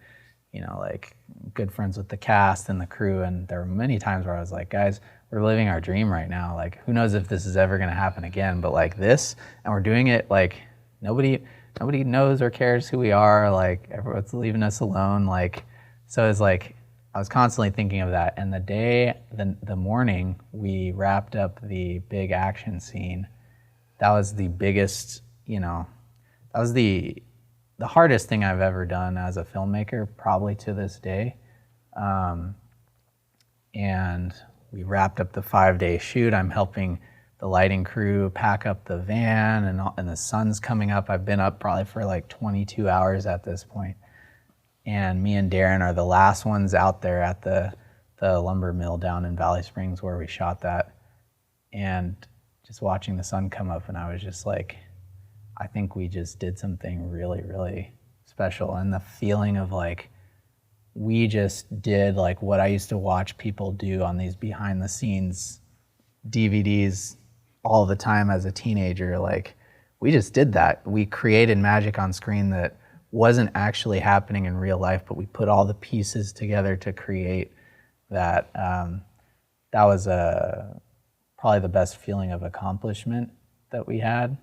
like good friends with the cast and the crew. And there were many times where I was like, guys, we're living our dream right now. Like, who knows if this is ever going to happen again, but like this, and we're doing it like nobody knows or cares who we are. Like, everyone's leaving us alone. Like, so it's like, I was constantly thinking of that. And the morning we wrapped up the big action scene, that was the biggest, that was the hardest thing I've ever done as a filmmaker, probably to this day. And we wrapped up the 5-day shoot. I'm helping the lighting crew pack up the van, and the sun's coming up. I've been up probably for like 22 hours at this point. And me and Darren are the last ones out there at the lumber mill down in Valley Springs where we shot that. And just watching the sun come up, and I was just like, I think we just did something really, really special. And the feeling of like, we just did like what I used to watch people do on these behind the scenes DVDs all the time as a teenager. Like, we just did that. We created magic on screen that wasn't actually happening in real life, but we put all the pieces together to create that. That was probably the best feeling of accomplishment that we had.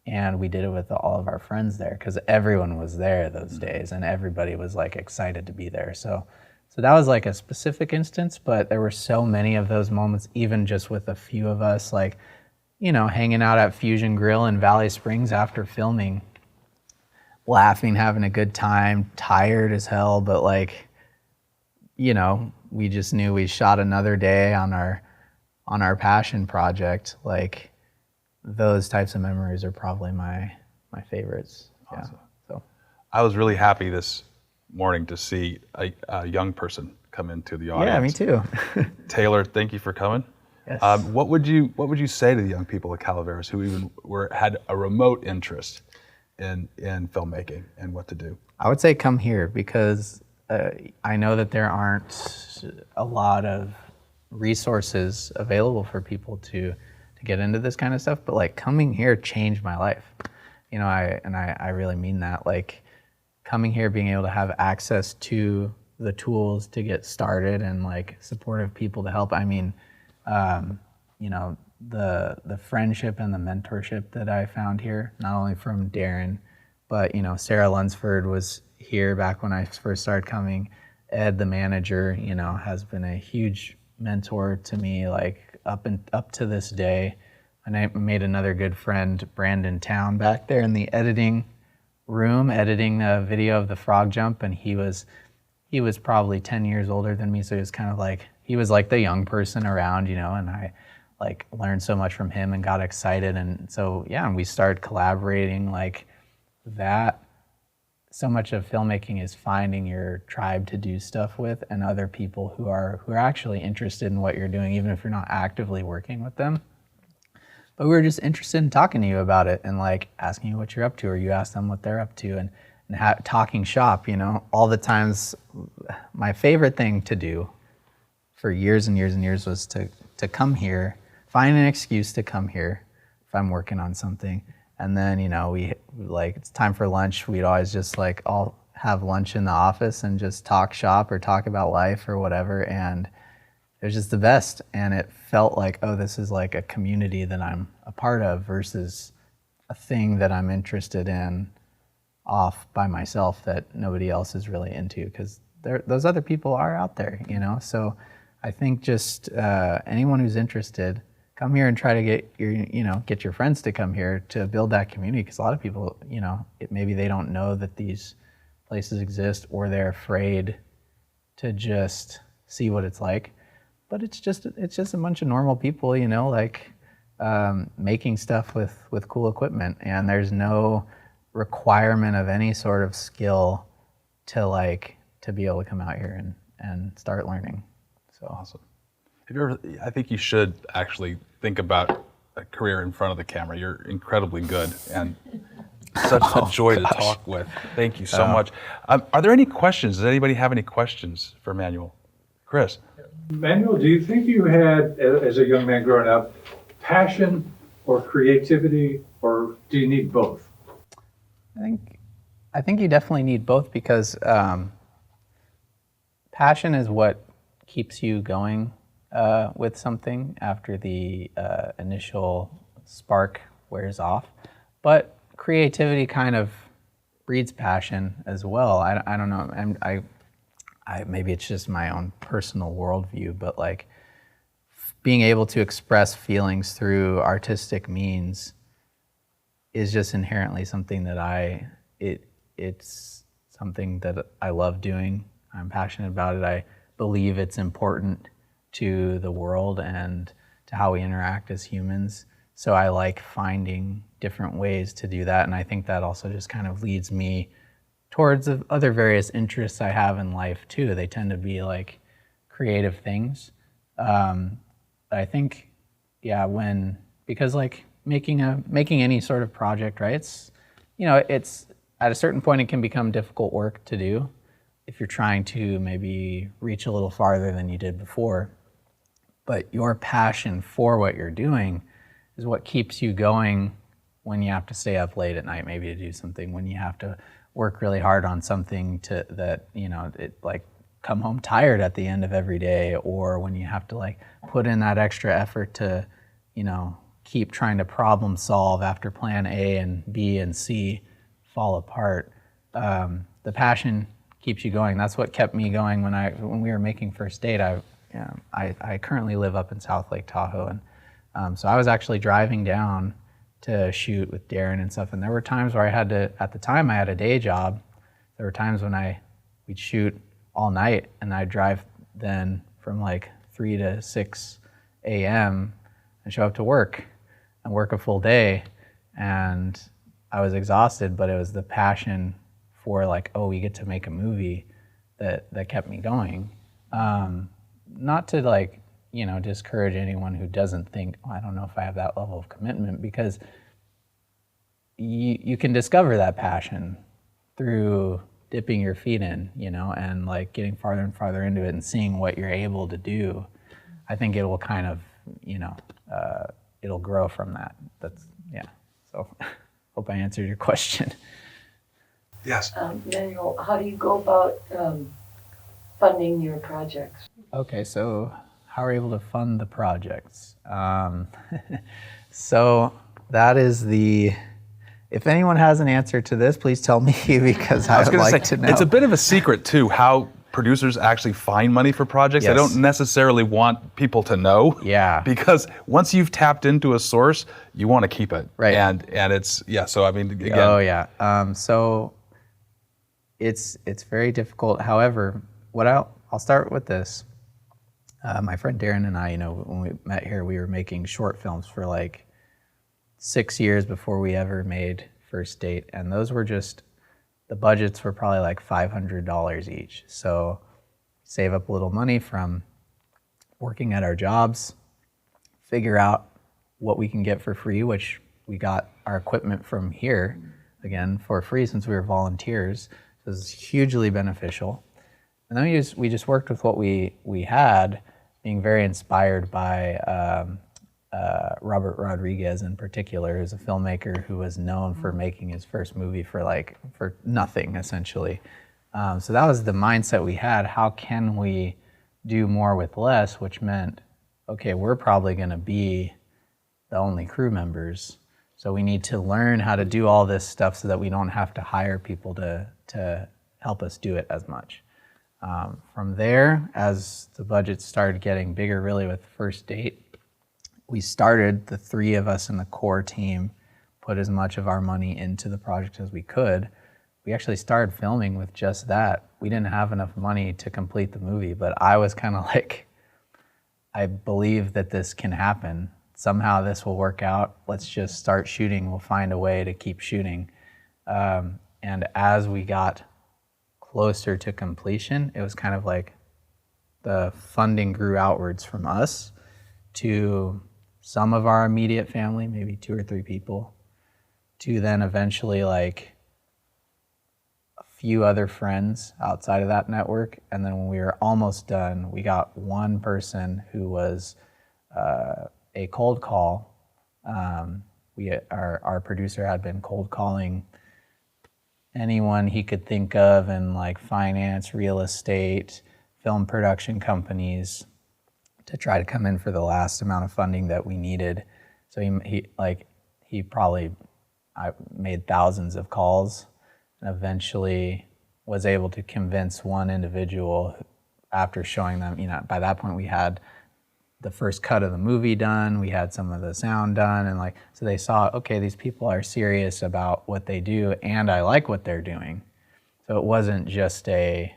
And we did it with all of our friends there because everyone was there those days, and everybody was like excited to be there. So that was like a specific instance, but there were so many of those moments, even just with a few of us, like, hanging out at Fusion Grill in Valley Springs after filming, laughing, having a good time, tired as hell, but like, we just knew we shot another day on on our passion project, like those types of memories are probably my favorites. Awesome. Yeah. So I was really happy this morning to see a young person come into the audience. yeah, me too. Taylor, thank you for coming. Yes. What would you say to the young people at Calaveras who even had a remote interest in filmmaking and what to do? I would say come here because I know that there aren't a lot of resources available for people to get into this kind of stuff, but like coming here changed my life. You know, I really mean that. Like coming here, being able to have access to the tools to get started and like supportive people to help. I mean, you know, the friendship and the mentorship that I found here, not only from Darren, but you know, Sarah Lunsford was here back when I first started coming. Ed, the manager, you know, has been a huge mentor to me, like up to this day. And I made another good friend, Brandon Town, back there in the editing room, editing the video of the frog jump, and he was probably 10 years older than me, so he was kind of like, he was like the young person around, you know, and I like learned so much from him and got excited. And so, yeah, and we started collaborating like that. So much of filmmaking is finding your tribe to do stuff with and other people who are actually interested in what you're doing, even if you're not actively working with them. But we were just interested in talking to you about it and like asking you what you're up to, or you ask them what they're up to, and talking shop, you know. All the times, my favorite thing to do for years and years and years was to come here, find an excuse to come here if I'm working on something. And then, you know, we like, it's time for lunch. We'd always just like all have lunch in the office and just talk shop or talk about life or whatever. And it was just the best. And it felt like, oh, this is like a community that I'm a part of versus a thing that I'm interested in off by myself that nobody else is really into, because those other people are out there, you know. So I think just anyone who's interested, come here and try to get your friends to come here to build that community, because a lot of people, you know, maybe they don't know that these places exist, or they're afraid to just see what it's like. But it's just a bunch of normal people, you know, like making stuff with cool equipment, and there's no requirement of any sort of skill to be able to come out here and start learning. So awesome. I think you should actually think about a career in front of the camera. You're incredibly good and such a joy to talk with. Thank you so much. Are there any questions? Does anybody have any questions for Manuel? Chris? Manuel, do you think you had, as a young man growing up, passion or creativity, or do you need both? I think you definitely need both, because passion is what keeps you going with something after the initial spark wears off. But creativity kind of breeds passion as well. I don't know. I maybe it's just my own personal worldview, but like being able to express feelings through artistic means is just inherently something that it's something that I love doing. I'm passionate about it. I believe it's important to the world and to how we interact as humans. So I like finding different ways to do that, and I think that also just kind of leads me towards other various interests I have in life too. They tend to be like creative things. I think, yeah, because like making any sort of project, right? It's, you know, it's at a certain point it can become difficult work to do if you're trying to maybe reach a little farther than you did before. But your passion for what you're doing is what keeps you going when you have to stay up late at night maybe to do something, when you have to work really hard on something that, you know, it like come home tired at the end of every day, or when you have to like put in that extra effort to, you know, keep trying to problem solve after plan A and B and C fall apart. The passion keeps you going. That's what kept me going when we were making First Date. I currently live up in South Lake Tahoe, and so I was actually driving down to shoot with Darren and stuff. And there were times where at the time I had a day job. There were times when we'd shoot all night, and I'd drive then from like 3 to 6 a.m. and show up to work and work a full day. And I was exhausted, but it was the passion for like, oh, we get to make a movie that kept me going. Not to like, you know, discourage anyone who doesn't think, oh, I don't know if I have that level of commitment, because you can discover that passion through dipping your feet in, you know, and like getting farther and farther into it and seeing what you're able to do. I think it will kind of, you know, it'll grow from that. That's, yeah. So hope I answered your question. Yes. Manuel, how do you go about funding your projects? Okay, so how are we able to fund the projects? So that is if anyone has an answer to this, please tell me, because I would like to know. It's a bit of a secret too, how producers actually find money for projects. Yes. They don't necessarily want people to know. Yeah. Because once you've tapped into a source, you want to keep it. Right. And it's, yeah, so I mean, again. Oh yeah. So it's very difficult. However, I'll start with this. My friend Darren and I, you know, when we met here, we were making short films for like 6 years before we ever made First Date, and those were just, the budgets were probably like $500 each. So save up a little money from working at our jobs, figure out what we can get for free, which we got our equipment from here, again, for free since we were volunteers. So it was hugely beneficial. And then we just worked with what we had, being very inspired by Robert Rodriguez in particular, who's a filmmaker who was known for making his first movie for nothing, essentially. So that was the mindset we had. How can we do more with less? Which meant, okay, we're probably going to be the only crew members, so we need to learn how to do all this stuff so that we don't have to hire people to help us do it as much. From there, as the budget started getting bigger, really with First Date, we started, the three of us in the core team, put as much of our money into the project as we could. We actually started filming with just that. We didn't have enough money to complete the movie, but I was kind of like, I believe that this can happen. Somehow this will work out. Let's just start shooting. We'll find a way to keep shooting. And as we got closer to completion, it was kind of like the funding grew outwards from us to some of our immediate family, maybe 2 or 3 people, to then eventually like a few other friends outside of that network. And then when we were almost done, we got one person who was a cold call. Our producer had been cold calling anyone he could think of in like finance, real estate, film production companies, to try to come in for the last amount of funding that we needed. So he probably made thousands of calls, and eventually was able to convince one individual after showing them, you know, by that point we had the first cut of the movie done, we had some of the sound done, and like, so they saw, okay, these people are serious about what they do, and I like what they're doing. So it wasn't just a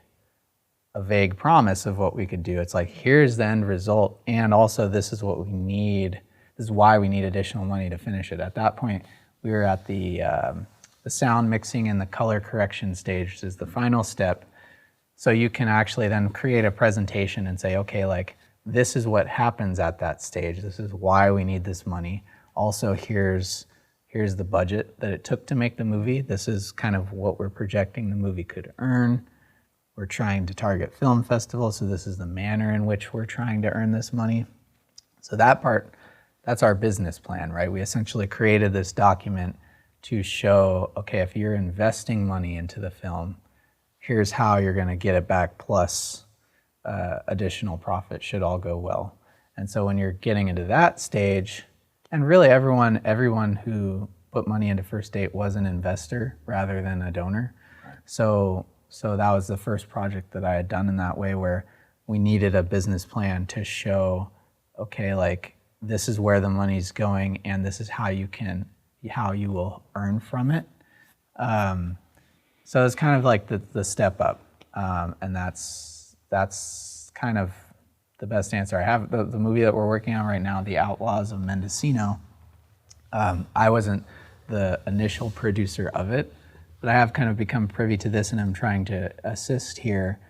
vague promise of what we could do. It's like, here's the end result, and also this is what we need. This is why we need additional money to finish it. At that point, we were at the sound mixing and the color correction stage, which is the final step. So you can actually then create a presentation and say, okay, like, this is what happens at that stage. This is why we need this money. Also, here's the budget that it took to make the movie. This is kind of what we're projecting the movie could earn. We're trying to target film festivals, so this is the manner in which we're trying to earn this money. So that part, that's our business plan, right? We essentially created this document to show, okay, if you're investing money into the film, here's how you're gonna get it back, plus additional profit should all go well. And so when you're getting into that stage, and really everyone who put money into First Date was an investor rather than a donor. Right. So that was the first project that I had done in that way, where we needed a business plan to show, okay, like, this is where the money's going and this is how you will earn from it. So it's kind of like the step up, and that's kind of the best answer I have. The movie that we're working on right now, The Outlaws of Mendocino, I wasn't the initial producer of it, but I have kind of become privy to this and I'm trying to assist here.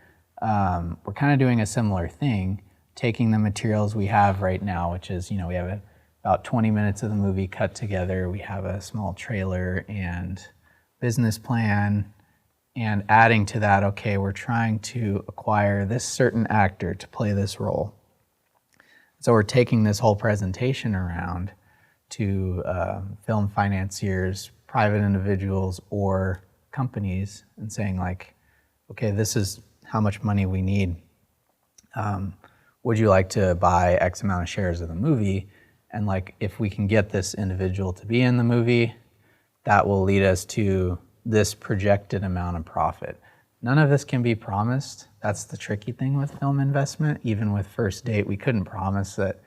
We're kind of doing a similar thing, taking the materials we have right now, which is, we have about 20 minutes of the movie cut together. We have a small trailer and business plan, and adding to that, okay, we're trying to acquire this certain actor to play this role. So we're taking this whole presentation around to film financiers, private individuals, or companies, and saying like, okay, this is how much money we need. Would you like to buy X amount of shares of the movie? And like, if we can get this individual to be in the movie, that will lead us to this projected amount of profit. None of this can be promised. That's the tricky thing with film investment. Even with First Date, we couldn't promise that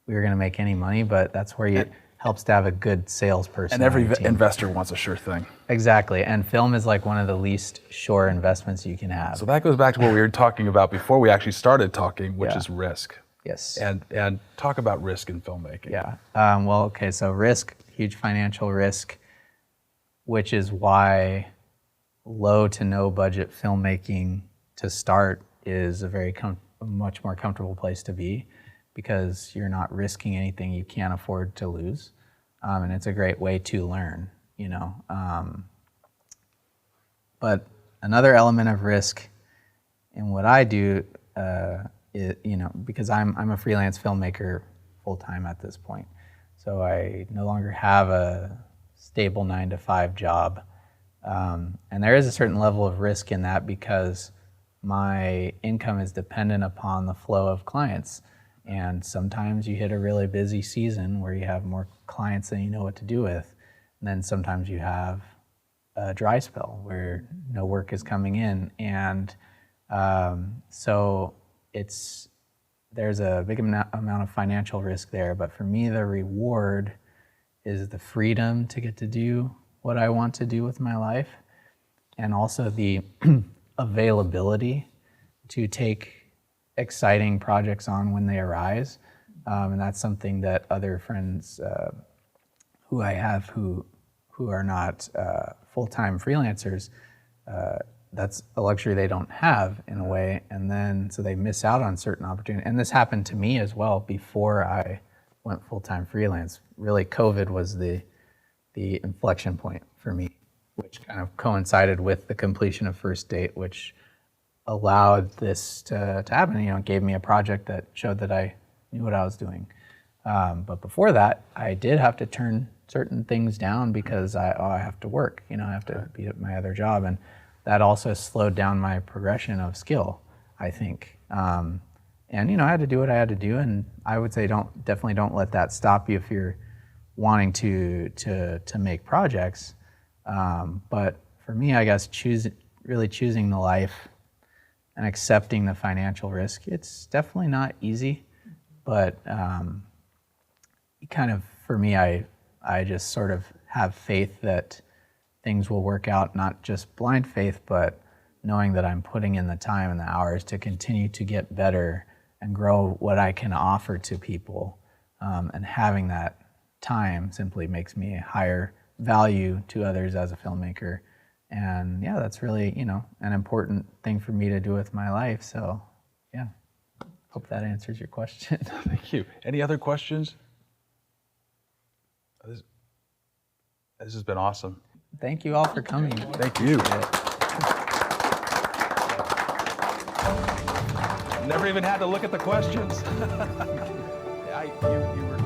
we were going to make any money, but that's where it helps to have a good salesperson. And every investor wants a sure thing. Exactly, and film is like one of the least sure investments you can have. So that goes back to what we were talking about before we actually started talking, which is risk. Yes. And talk about risk in filmmaking. Yeah. Well, okay. So risk, huge financial risk, which is why low to no budget filmmaking to start is a much more comfortable place to be, because you're not risking anything you can't afford to lose, and it's a great way to learn. But another element of risk in what I do. Because I'm a freelance filmmaker full-time at this point. So I no longer have a stable 9-to-5 job. And there is a certain level of risk in that because my income is dependent upon the flow of clients. And sometimes you hit a really busy season where you have more clients than you know what to do with. And then sometimes you have a dry spell where no work is coming in. And so there's a big amount of financial risk there, but for me the reward is the freedom to get to do what I want to do with my life, and also the availability to take exciting projects on when they arise. And that's something that other friends who I have who are not full-time freelancers, that's a luxury they don't have in a way, and then so they miss out on certain opportunities. And this happened to me as well before I went full-time freelance. Really, COVID was the inflection point for me, which kind of coincided with the completion of First Date, which allowed this to happen. It gave me a project that showed that I knew what I was doing. But before that, I did have to turn certain things down because I have to work. I have to be at my other job, and that also slowed down my progression of skill, I think. And I had to do what I had to do, and I would say definitely don't let that stop you if you're wanting to make projects. But for me, I guess really choosing the life and accepting the financial risk, it's definitely not easy, but for me, I just sort of have faith that things will work out, not just blind faith, but knowing that I'm putting in the time and the hours to continue to get better and grow what I can offer to people. And having that time simply makes me a higher value to others as a filmmaker. And yeah, that's really, an important thing for me to do with my life. So yeah, hope that answers your question. Thank you. Any other questions? This has been awesome. Thank you all for coming. Thank you. Never even had to look at the questions. You were